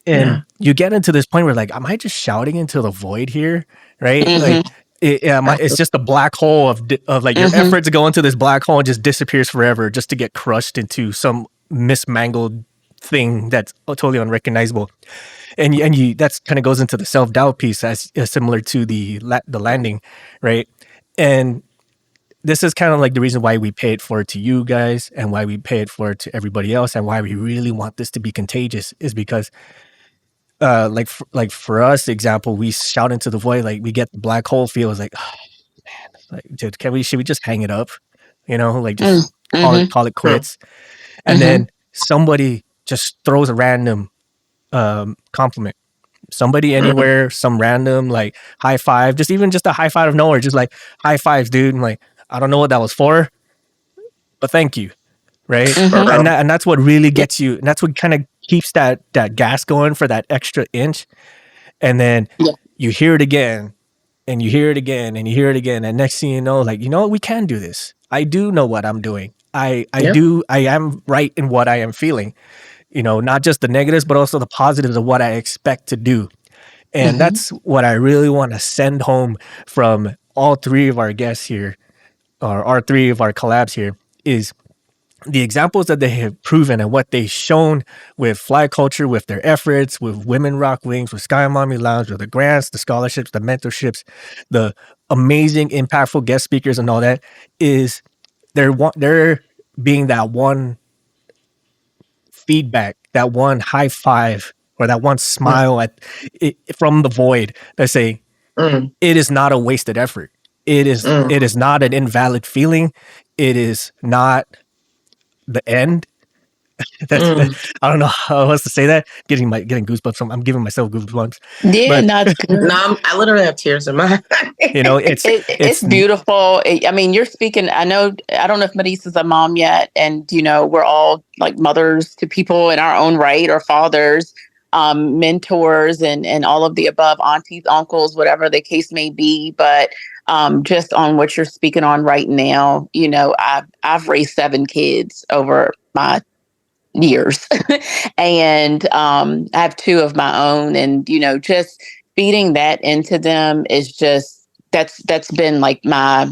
And you get into this point where like, am I just shouting into the void here? Right? Like, it's just a black hole of like your efforts go into this black hole and just disappears forever just to get crushed into some mismangled thing that's totally unrecognizable. And you that's kind of goes into the self-doubt piece as similar to the landing, right? And this is kind of like the reason why we pay it forward to you guys and why we pay it forward to everybody else and why we really want this to be contagious is because like for us, example, we shout into the void, like we get the black hole feel is like, oh, man, like, dude, should we just hang it up? Like just call it quits. And then somebody just throws a random compliment. Somebody anywhere, some random like high five, just a high five of nowhere, just like high fives, dude. I'm like, I don't know what that was for, but thank you. Right. And that's what really gets you. And that's what kind of keeps that gas going for that extra inch. And then you hear it again and you hear it again and you hear it again. And next thing you know, like, we can do this. I do know what I'm doing. I am right in what I am feeling, not just the negatives, but also the positives of what I expect to do. And that's what I really want to send home from all three of our guests here, or our three of our collabs here, is the examples that they have proven and what they've shown with Fly Culture, with their efforts, with Women Rock Wings, with Sky Mami Lounge, with the grants, the scholarships, the mentorships, the amazing, impactful guest speakers and all that, is they're being that one feedback, that one high five, or that one smile from the void that say, it is not a wasted effort. It is not an invalid feeling. It is not the end. That's I don't know how else to say that. Getting goosebumps. I'm giving myself goosebumps. Yeah, not good. No, I literally have tears in my eyes. It's beautiful. You're speaking. I don't know if Melissa's a mom yet, and we're all like mothers to people in our own right, or fathers, mentors, and all of the above, aunties, uncles, whatever the case may be. But just on what you're speaking on right now, I've raised 7 kids over my years and I have 2 of my own, and just feeding that into them is just that's been like my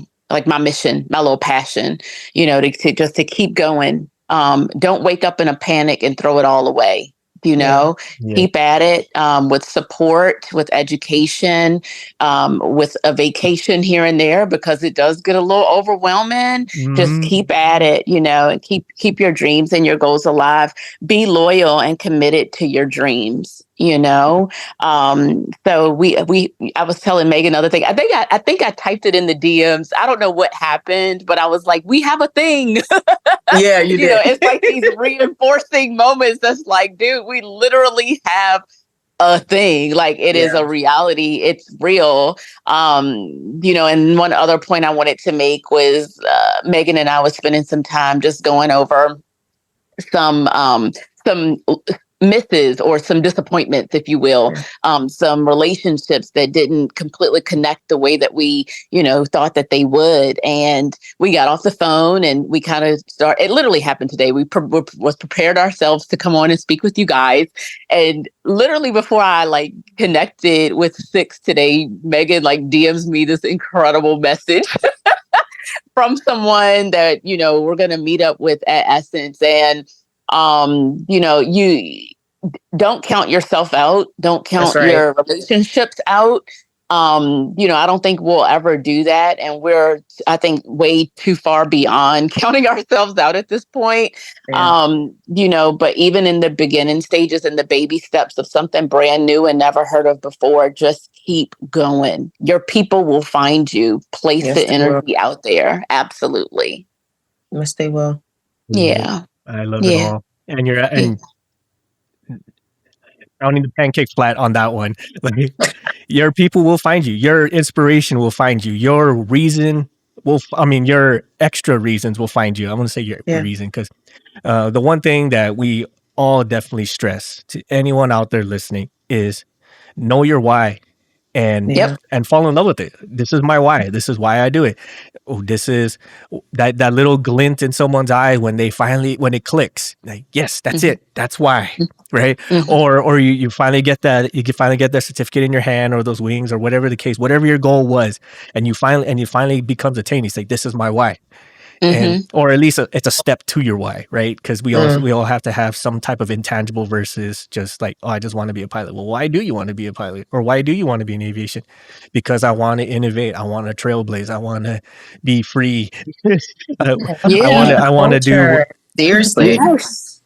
mission, my little passion, to keep going. Don't wake up in a panic and throw it all away. Keep at it, with support, with education, with a vacation here and there, because it does get a little overwhelming. Just keep at it, and keep your dreams and your goals alive. Be loyal and committed to your dreams. So I was telling Megan another thing. I think I typed it in the DMs. I don't know what happened, but I was like, we have a thing. Yeah, you did. It's like these reinforcing moments. That's like, dude, we literally have a thing. Like, it is a reality. It's real. And one other point I wanted to make was Megan and I was spending some time just going over some misses or some disappointments, if you will, some relationships that didn't completely connect the way that we, thought that they would. And we got off the phone and we kind of it literally happened today. We was prepared ourselves to come on and speak with you guys. And literally before I connected with 6 today, Megan DMs me this incredible message from someone that, we're going to meet up with at Essence. And you don't count yourself out. Don't count your relationships out. I don't think we'll ever do that. And we're, I think, way too far beyond counting ourselves out at this point. Yeah. But even in the beginning stages and the baby steps of something brand new and never heard of before, just keep going. Your people will find you. Place the energy out there. Absolutely. Yes, they will. Yeah. I love it all. And rounding the pancake flat on that one. Your people will find you. Your inspiration will find you. Your reason your extra reasons will find you. I want to say your reason, because the one thing that we all definitely stress to anyone out there listening is know your why. And fall in love with it. This is my why. This is why I do it. Oh, this is that little glint in someone's eye when it clicks. Like, yes, that's it. That's why, right? Or you finally get that. You can finally get that certificate in your hand, or those wings, or whatever the case, whatever your goal was, and you finally becomes attained. It's like, this is my why. and Mm-hmm. or at least it's a step to your why, right? Because we all have to have some type of intangible versus just like, oh, I just want to be a pilot. Well, why do you want to be a pilot, or why do you want to be in aviation? Because I want to innovate, I want to trailblaze, I want to be free. I Yeah. I want to do, Culture. Seriously. Yes.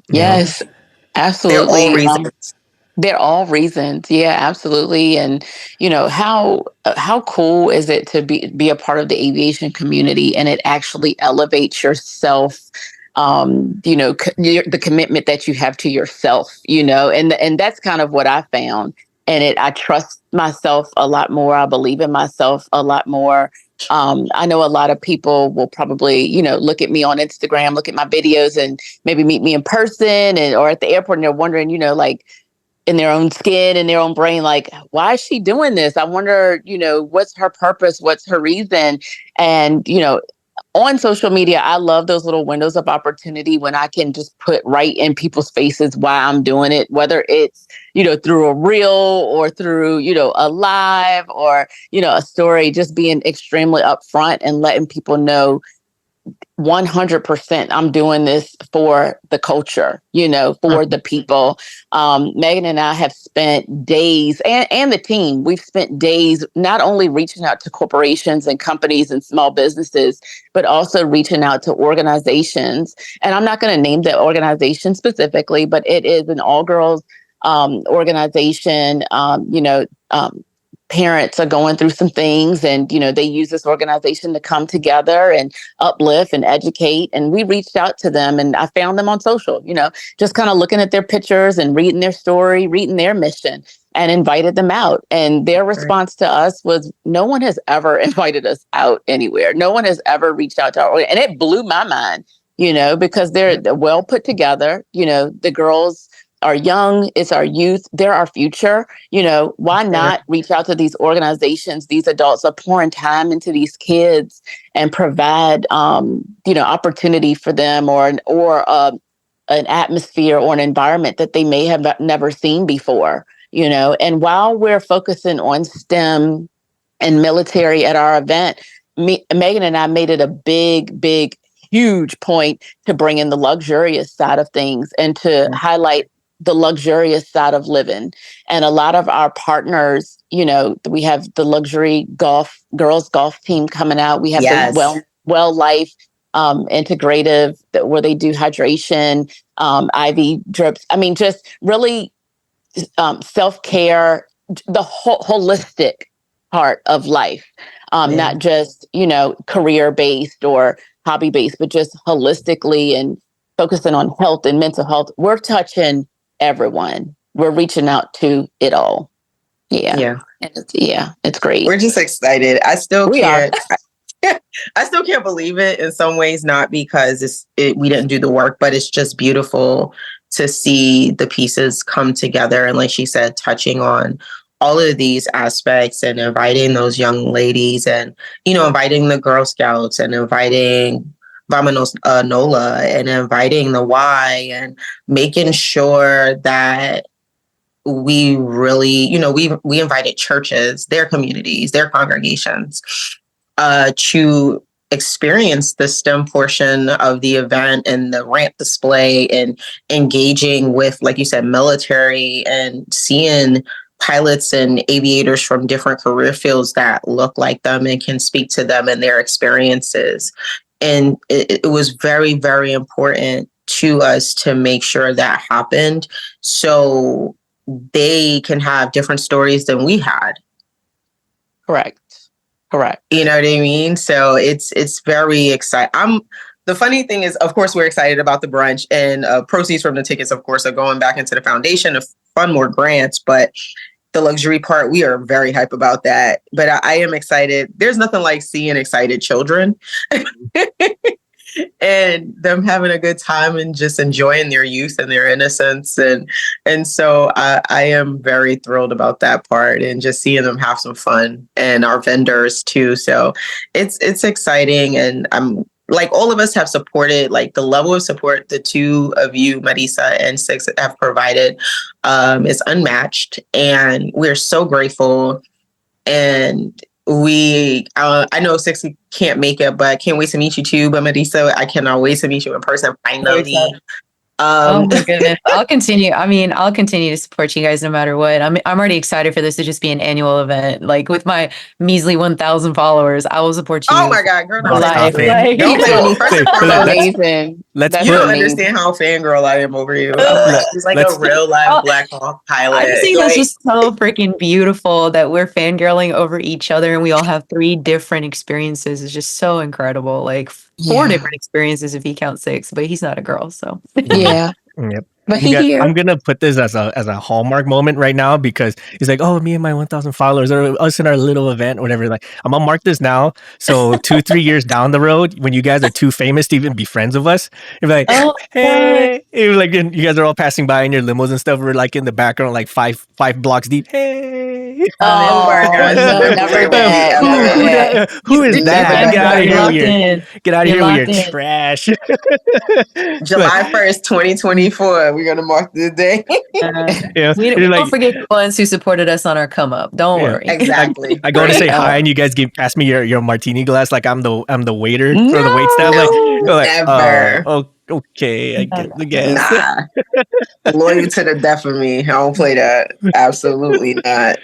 you know. Yes. They're all Absolutely. reasons. They're all reasons. Yeah, absolutely. And how cool is it to be a part of the aviation community, and it actually elevates yourself, the commitment that you have to yourself, and that's kind of what I found. And I trust myself a lot more. I believe in myself a lot more. I know a lot of people will probably, look at me on Instagram, look at my videos, and maybe meet me in person or at the airport, and they're wondering, like, in their own skin, in their own brain, like, why is she doing this? I wonder, what's her purpose? What's her reason? And, on social media, I love those little windows of opportunity when I can just put right in people's faces why I'm doing it, whether it's, through a reel or through, a live or, a story, just being extremely upfront and letting people know 100% I'm doing this for the culture, for the people. Megan and I have spent days, and the team, we've spent days not only reaching out to corporations and companies and small businesses, but also reaching out to organizations. And I'm not going to name the organization specifically, but it is an all-girls organization. Parents are going through some things, and they use this organization to come together and uplift and educate. And we reached out to them, and I found them on social, just kind of looking at their pictures and reading their story, reading their mission, and invited them out. And their response to us was, no one has ever invited us out anywhere. No one has ever reached out to our, and it blew my mind, because they're well put together. The girls are young, it's our youth, they're our future. Why not reach out to these organizations? These adults are pouring time into these kids and provide, opportunity for them, or an atmosphere or an environment that they may have never seen before. And while we're focusing on STEM and military at our event, Megan and I made it a big, huge point to bring in the luxurious side of things and to highlight the luxurious side of living. And a lot of our partners, we have the luxury girls golf team coming out. We have the well life integrative where they do hydration, IV drips. I mean, just really self-care, the holistic part of life, not just, career based or hobby based, but just holistically and focusing on health and mental health. We're touching everyone. We're reaching out to it all. Yeah. And it's great. We're just excited. I still We can't believe it in some ways, not because we didn't do the work, but it's just beautiful to see the pieces come together. And like she said, touching on all of these aspects and inviting those young ladies and, inviting the Girl Scouts and inviting Vamanos NOLA and inviting the Y and making sure that we really, we invited churches, their communities, their congregations to experience the STEM portion of the event and the ramp display and engaging with, like you said, military and seeing pilots and aviators from different career fields that look like them and can speak to them and their experiences. And it was very, very important to us to make sure that happened so they can have different stories than we had. Correct. You know what I mean? So it's very exciting. The funny thing is, of course, we're excited about the brunch, and proceeds from the tickets, of course, are going back into the foundation to fund more grants. But the luxury part, we are very hype about that. But I am excited. There's nothing like seeing excited children and them having a good time and just enjoying their youth and their innocence. And so I am very thrilled about that part and just seeing them have some fun, and our vendors too. So it's exciting. And I'm like, all of us have supported, like the level of support the two of you, Marisa and Six, have provided is unmatched. And we're so grateful. And I know 60 can't make it, but can't wait to meet you too. But Marisa, I cannot wait to meet you in person finally. Oh my goodness. I'll continue. I mean, I'll continue to support you guys no matter what. I'm already excited for this to just be an annual event. Like with my measly 1,000 followers, I will support you. Oh my God, girl, for life. Like, Amazing. You don't understand how fangirl I am over you. She's like a real live Black Hawk pilot. I just think that's just so freaking beautiful that we're fangirling over each other and we all have 3 different experiences. It's just so incredible. Like 4 different experiences if he counts 6, but he's not a girl, so yeah. Yep. But I'm gonna put this as a hallmark moment right now because he's like, oh, me and my 1,000 followers, or us in our little event, or whatever. Like, I'm gonna mark this now. So 2-3 years down the road, when you guys are too famous to even be friends with us, you're like, hey, you're like, you guys are all passing by in your limos and stuff. We're like in the background, like five blocks deep. Hey, who is that? Get out of here! Get out of here with your trash. July 1st, 2024. We're gonna mark the day. Don't forget the ones who supported us on our come up. Don't worry. Exactly. I go to say hi, and you guys pass me your martini glass like I'm the waiter for the wait staff. Never. Okay, I guess. Nah. Loyal to the death of me. I don't play that. Absolutely not.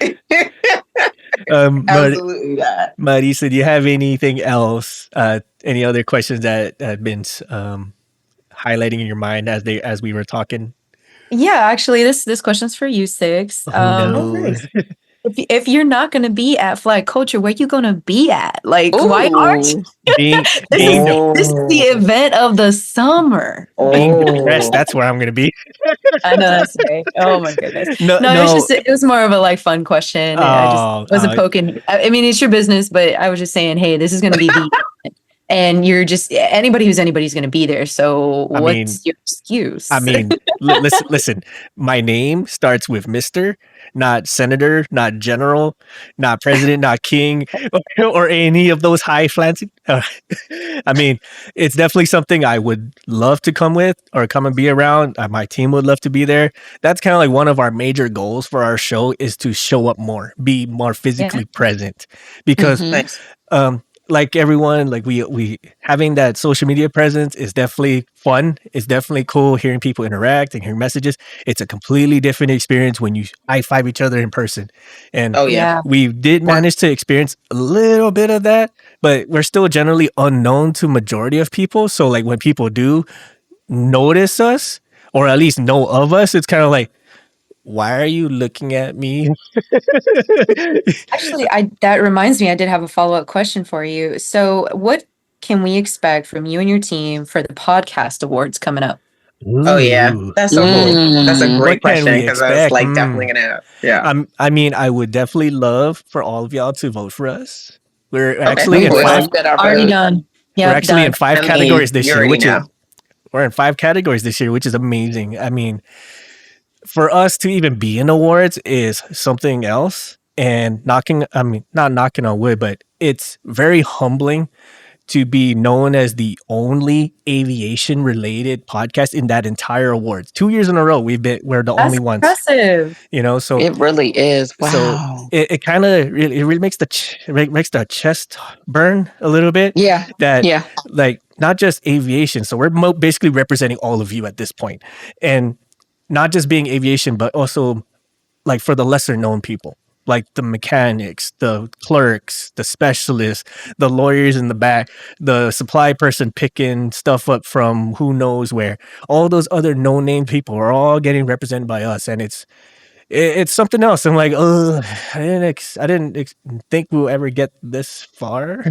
Absolutely not. Marisa, do you have anything else? Any other questions that have been highlighting in your mind as we were talking? Yeah, actually, this question's for you, Six. If you're not going to be at Flag Culture, where you going to be at? Like, why aren't you? This is the event of the summer. Being depressed, that's where I'm going to be. I know that's right. Oh my goodness. No, it was more of a like fun question. I just wasn't poking. I mean, it's your business, but I was just saying, hey, this is going to be the event. And you're just anybody's going to be there. So what's your excuse? I mean, listen. My name starts with Mr., not Senator, not General, not President, not King, or any of those high fancy. I mean, it's definitely something I would love to come and be around. My team would love to be there. That's kind of like one of our major goals for our show is to show up more, be more physically present, because. Like everyone, like we having that social media presence is definitely fun. It's definitely cool hearing people interact and hearing messages. It's a completely different experience when you high-five each other in person. And we did manage to experience a little bit of that, but we're still generally unknown to majority of people. So like when people do notice us or at least know of us, it's kind of like, why are you looking at me? Actually, that reminds me, I did have a follow-up question for you. So what can we expect from you and your team for the podcast awards coming up? Oh yeah, that's so cool. That's a great question because I was like definitely gonna. Yeah, I mean, I would definitely love for all of y'all to vote for us. We're actually in 5 already done. Yeah, we're actually in 5 categories this year, we're in 5 categories this year, which is amazing. I mean, for us to even be in awards is something else. And not knocking on wood, but it's very humbling to be known as the only aviation related podcast in that entire awards. 2 years in a row, we're the only ones. Impressive. So it really is. Wow. So it kind of really makes the chest burn a little bit. Yeah. Like not just aviation. So we're basically representing all of you at this point. And not just being aviation, but also like for the lesser known people, like the mechanics, the clerks, the specialists, the lawyers in the back, the supply person picking stuff up from who knows where. All those other no-name people are all getting represented by us, and it's something else. I'm like, I didn't think we'll ever get this far.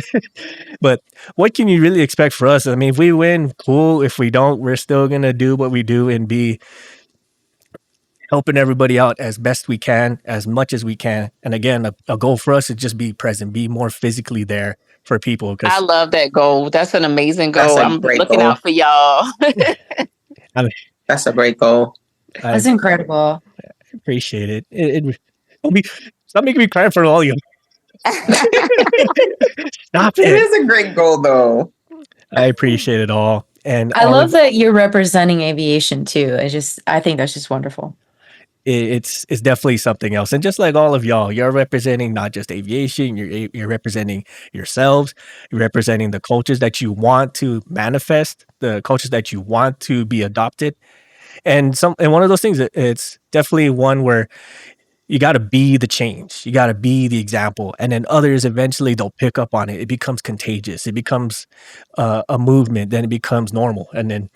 But what can you really expect for us? I mean, if we win, cool. If we don't, we're still gonna do what we do and be helping everybody out as best we can, as much as we can. And again, a goal for us is just be present, be more physically there for people. I love that goal. That's an amazing goal. I'm looking out for y'all. That's a great goal. That's incredible. I appreciate it. Stop making me cry for all of you. Stop it. It is a great goal, though. I appreciate it all. And I love that you're representing aviation too. I think that's just wonderful. it's definitely something else. And just like all of y'all, you're representing not just aviation, you're representing yourselves, you're representing the cultures that you want to manifest, the cultures that you want to be adopted. And one of those things, it's definitely one where you got to be the change, you got to be the example, and then others eventually they'll pick up on it. It becomes contagious, it becomes a movement, then it becomes normal, and then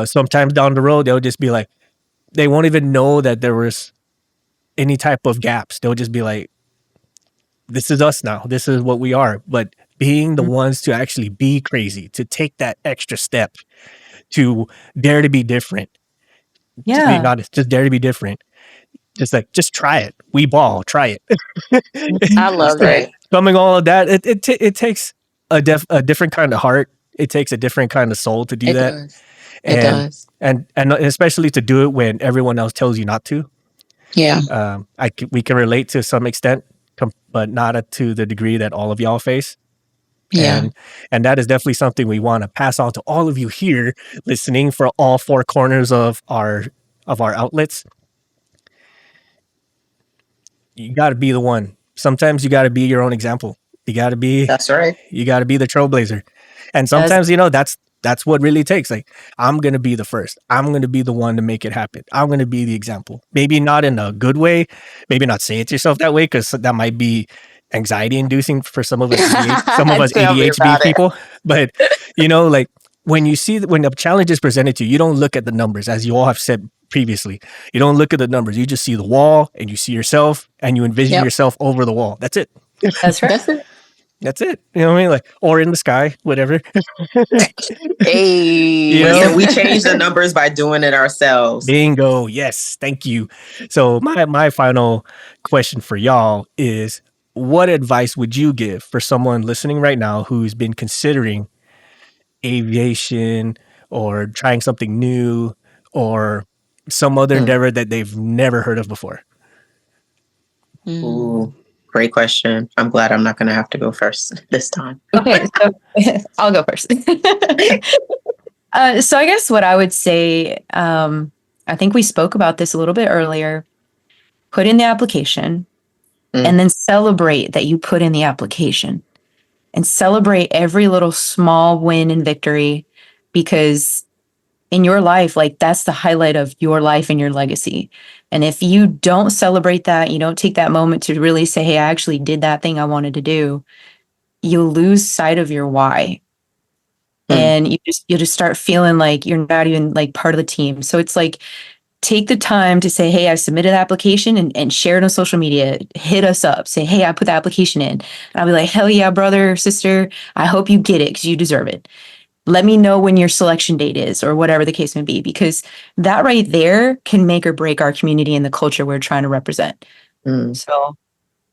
sometimes down the road they'll just be like, they won't even know that there was any type of gaps. They'll just be like, this is us now. This is what we are. But being the ones to actually be crazy, to take that extra step, to dare to be different. Just being honest, just dare to be different. Just try it. We ball, try it. I love that. Coming all of that, it takes a different kind of heart. It takes a different kind of soul to do that. Does. And, it does. And especially to do it when everyone else tells you not to. Yeah. We can relate to some extent, but not to the degree that all of y'all face. Yeah. And that is definitely something we want to pass on to all of you here listening for all four corners of our outlets. You got to be the one. Sometimes you got to be your own example. You got to be. That's right. You got to be the trailblazer. And sometimes, that's what really takes. Like, I'm going to be the first. I'm going to be the one to make it happen. I'm going to be the example. Maybe not in a good way. Maybe not say it to yourself that way, because that might be anxiety inducing for some of us, ADHD people. But, like when the challenge is presented to you, you don't look at the numbers, as you all have said previously. You don't look at the numbers. You just see the wall and you see yourself and you envision yourself over the wall. That's it. That's right. That's it. That's it. You know what I mean? Like, or in the sky, whatever. Hey. Listen, we change the numbers by doing it ourselves. Bingo. Yes. Thank you. So my final question for y'all is, what advice would you give for someone listening right now who's been considering aviation or trying something new or some other endeavor that they've never heard of before? Ooh, great question. I'm glad I'm not going to have to go first this time. Okay, so I'll go first. So I guess what I would say, I think we spoke about this a little bit earlier. Put in the application and then celebrate that you put in the application, and celebrate every little small win and victory, because in your life, like, that's the highlight of your life and your legacy. And if you don't celebrate that, you don't take that moment to really say, hey, I actually did that thing I wanted to do, you'll lose sight of your why. And you just start feeling like you're not even like part of the team. So it's like, take the time to say, hey, I submitted the application, and share it on social media. Hit us up. Say, hey, I put the application in. And I'll be like, hell yeah, brother or sister. I hope you get it because you deserve it. Let me know when your selection date is, or whatever the case may be, because that right there can make or break our community and the culture we're trying to represent. So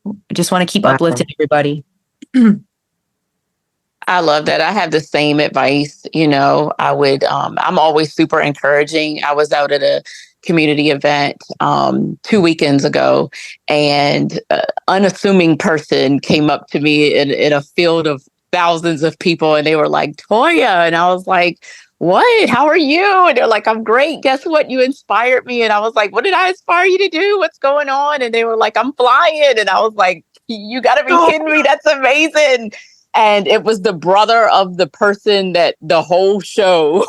I just want to keep uplifting everybody. I love that. I have the same advice. I would, I'm always super encouraging. I was out at a community event 2 weekends ago, and an unassuming person came up to me in a field of thousands of people, and they were like, Toya. And I was like, what? How are you? And they're like, I'm great. Guess what? You inspired me. And I was like, what did I inspire you to do? What's going on? And they were like, I'm flying. And I was like, you got to be kidding me. That's amazing. And it was the brother of the person that the whole show,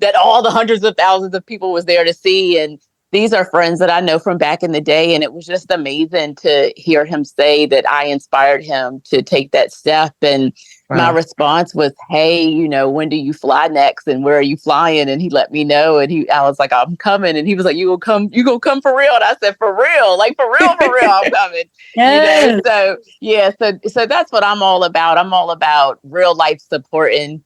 that all the hundreds of thousands of people was there to see. And these are friends that I know from back in the day. And it was just amazing to hear him say that I inspired him to take that step. And my response was, hey, when do you fly next? And where are you flying? And he let me know. And I was like, I'm coming. And he was like, you gonna come for real? And I said, for real, I'm coming. Yes. So that's what I'm all about. I'm all about real life supporting.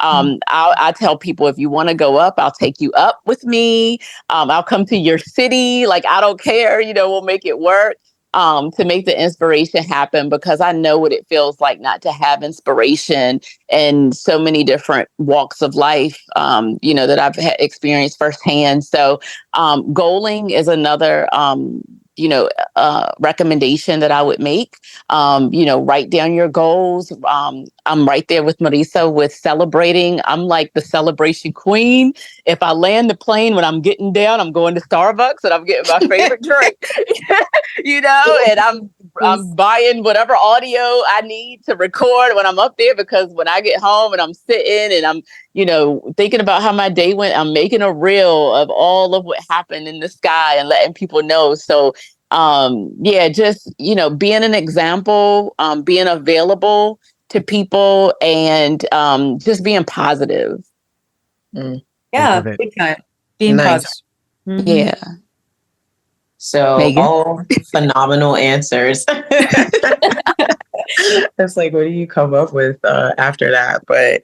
I tell people, if you want to go up, I'll take you up with me. I'll come to your city. Like, I don't care. We'll make it work. To make the inspiration happen, because I know what it feels like not to have inspiration in so many different walks of life, that I've experienced firsthand. So goaling is another, recommendation that I would make. Write down your goals. I'm right there with Marisa with celebrating. I'm like the celebration queen. If I land the plane when I'm getting down, I'm going to Starbucks and I'm getting my favorite drink, and I'm buying whatever audio I need to record when I'm up there, because when I get home and I'm sitting and I'm, thinking about how my day went, I'm making a reel of all of what happened in the sky and letting people know. So, just, being an example, being available to people, and just being positive. Yeah, big time. Being positive. Mm-hmm. Yeah. So Megan? all phenomenal answers. It's like, what do you come up with after that? But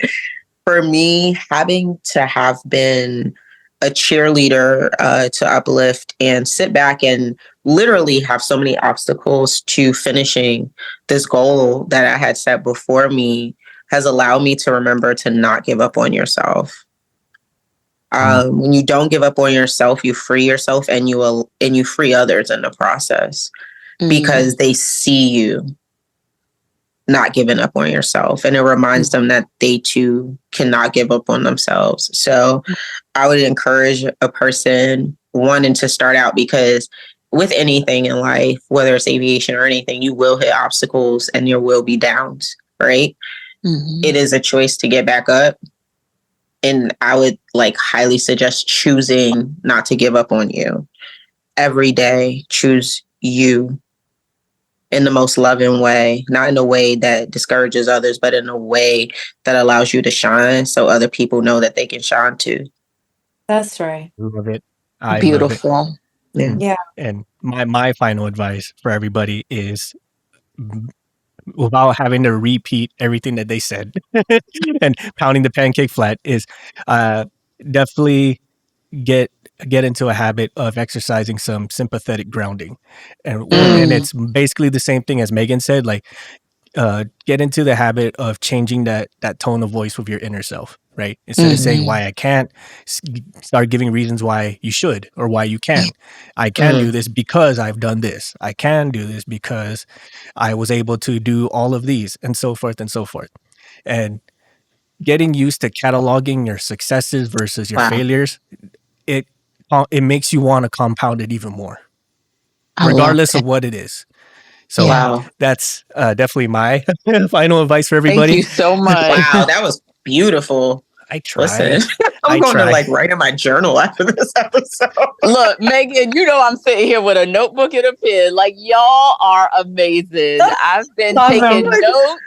for me, having to have been a cheerleader to uplift and sit back and literally have so many obstacles to finishing this goal that I had set before me has allowed me to remember to not give up on yourself. When you don't give up on yourself, you free yourself and you free others in the process, because they see you not giving up on yourself, and it reminds them that they too cannot give up on themselves. So I would encourage a person wanting to start out, because with anything in life, whether it's aviation or anything, you will hit obstacles and there will be downs, right? It is a choice to get back up. And I would highly suggest choosing not to give up on you. Every day, choose you in the most loving way, not in a way that discourages others, but in a way that allows you to shine so other people know that they can shine too. That's right. Love it. Beautiful. Love it. Yeah. And my final advice for everybody is, without having to repeat everything that they said and pounding the pancake flat, is definitely get into a habit of exercising some sympathetic grounding. And it's basically the same thing as Megan said, get into the habit of changing that tone of voice with your inner self, right? Instead of saying why I can't, start giving reasons why you should or why you can. I can do this because I've done this. I can do this because I was able to do all of these, and so forth and so forth. And getting used to cataloging your successes versus your failures, it makes you want to compound it even more, regardless of what it is. So that's definitely my final advice for everybody. Thank you so much. Wow, that was beautiful. I tried. Listen, I'm going to write in my journal after this episode. Look, Megan, I'm sitting here with a notebook and a pen. Y'all are amazing. I've been taking notes.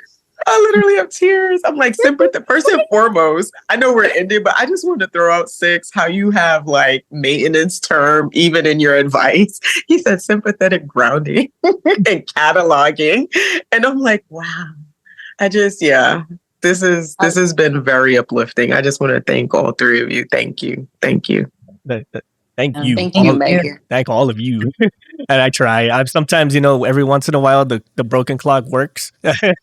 I literally have tears. I'm sympathetic. First and foremost, I know we're ending, but I just want to throw out how you have maintenance term even in your advice. He said sympathetic grounding and cataloging, and I'm wow. This has been very uplifting. I just want to thank all three of you. Thank you. Thank you. Thank you. Thank you, Megan. Thank all of you. And I try. I'm sometimes, every once in a while, the broken clock works, and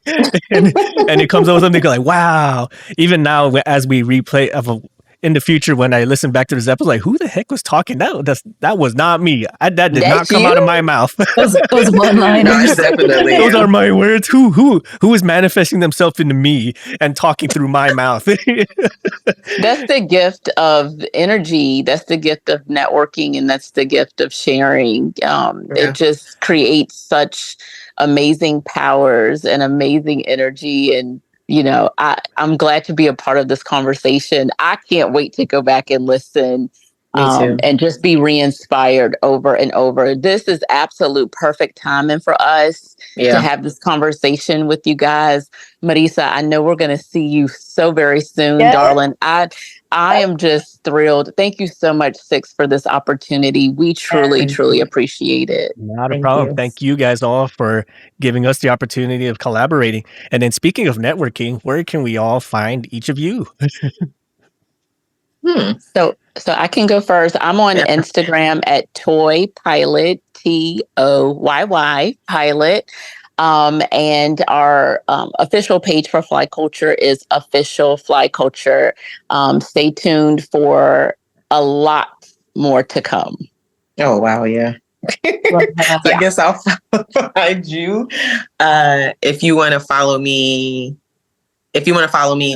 it comes up with something wow. Even now, as we replay in the future, when I listen back to this episode, who the heck was talking? That was not me. That did not come out of my mouth. Those one-liners. Definitely. Those are my words. Who is manifesting themselves into me and talking through my mouth? That's the gift of energy. That's the gift of networking, and that's the gift of sharing. It just creates such amazing powers and amazing energy. And I'm glad to be a part of this conversation. I can't wait to go back and listen and just be re-inspired over and over. This is absolute perfect timing for us to have this conversation with you guys. Marisa, I know we're going to see you so very soon, darling. I am just thrilled. Thank you so much, Six, for this opportunity. We truly appreciate it. Not a problem. Thank you guys all for giving us the opportunity of collaborating. And then speaking of networking, where can we all find each of you? So I can go first. I'm on Instagram at Toy Pilot, TOYY Pilot. And our official page for Fly Culture is Official Fly Culture. Stay tuned for a lot more to come. Oh, wow. Yeah. I guess I'll find you. If you want to follow me,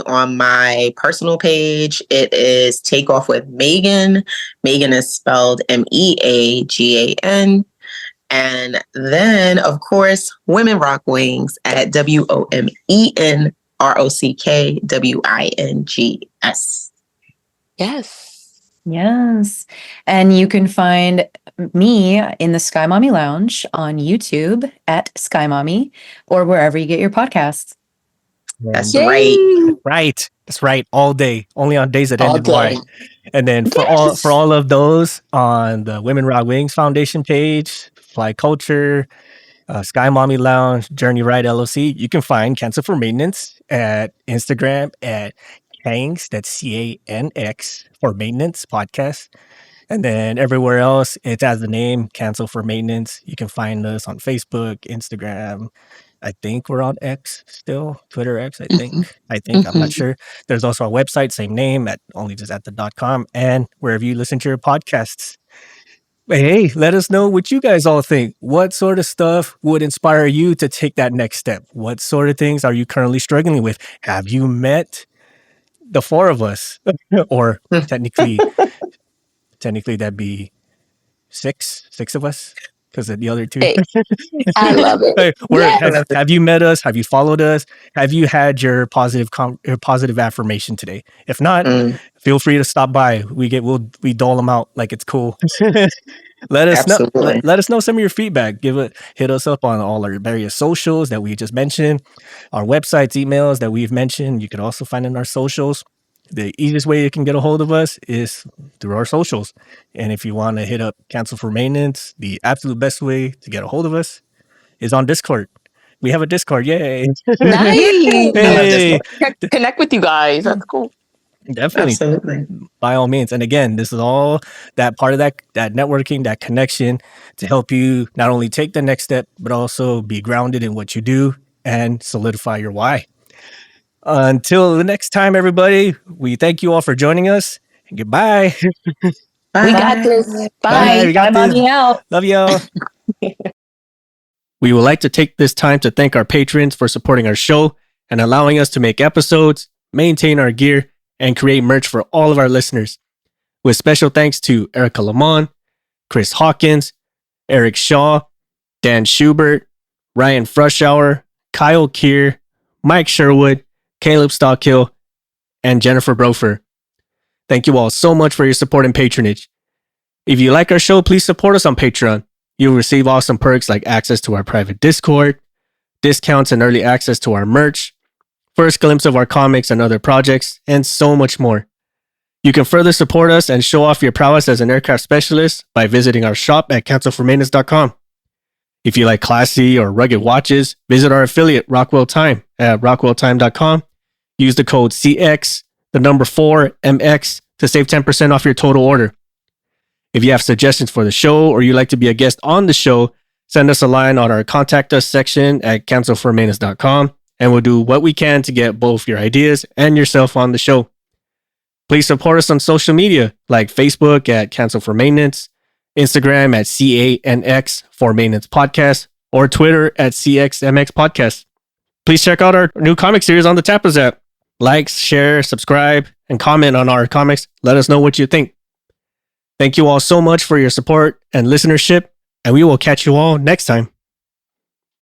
on my personal page, it is Take Off with Megan. Megan is spelled Meagan. And then, of course, Women Rock Wings at WOMENROCKWINGS. Yes. And you can find me in the Sky Mami Lounge on YouTube at Sky Mami or wherever you get your podcasts. That's Yay! right. That's right. All day. Only on days that All end in Y. day. And then for all of those on the Women Rock Wings Foundation page, Fly Culture, Sky Mami Lounge, Journey Ride LLC, you can find Cancel for Maintenance at Instagram at Canx, that's CANX for Maintenance Podcast. And then everywhere else, it's as the name, Cancel for Maintenance. You can find us on Facebook, Instagram. I think we're on X still, Twitter X, I think. I'm not sure. There's also our website, same name, at only just at the.com, and wherever you listen to your podcasts. Hey, let us know what you guys all think. What sort of stuff would inspire you to take that next step? What sort of things are you currently struggling with? Have you met the four of us? Or technically that'd be six of us, because of the other two. Hey, I love it. Hey, Yes. have you met us? Have you followed us? Have you had your positive affirmation today? If not, feel free to stop by. We dole them out like it's cool. Let us know. Let us know some of your feedback. Hit us up on all our various socials that we just mentioned, our websites, emails that we've mentioned. You can also find in our socials. The easiest way you can get a hold of us is through our socials. And if you want to hit up Cancel for Maintenance, the absolute best way to get a hold of us is on Discord. We have a Discord. Yay. Nice. Hey. Connect with you guys. That's cool. Definitely. Absolutely. By all means. And again, this is all that part of that networking, that connection to help you not only take the next step, but also be grounded in what you do and solidify your why. Until the next time, everybody, we thank you all for joining us. And goodbye. Bye. We got this. Bye. Bye. We got Bye, this. Mami out. Love y'all. We would like to take this time to thank our patrons for supporting our show and allowing us to make episodes, maintain our gear, and create merch for all of our listeners. With special thanks to Erica Lamont, Chris Hawkins, Eric Shaw, Dan Schubert, Ryan Frushauer, Kyle Keir, Mike Sherwood, Caleb Stockhill, and Jennifer Brofer. Thank you all so much for your support and patronage. If you like our show, please support us on Patreon. You'll receive awesome perks like access to our private Discord, discounts and early access to our merch, first glimpse of our comics and other projects, and so much more. You can further support us and show off your prowess as an aircraft specialist by visiting our shop at cancelformaintenance.com. If you like classy or rugged watches, visit our affiliate Rockwell Time at rockwelltime.com. Use the code CX, the number 4MX to save 10% off your total order. If you have suggestions for the show or you'd like to be a guest on the show, send us a line on our contact us section at cancelformaintenance.com, and we'll do what we can to get both your ideas and yourself on the show. Please support us on social media like Facebook at Cancel for Maintenance, Instagram at CANX for Maintenance Podcast, or Twitter at CXMX Podcast. Please check out our new comic series on the Tapas app. Like, share, subscribe, and comment on our comics. Let us know what you think. Thank you all so much for your support and listenership, and we will catch you all next time.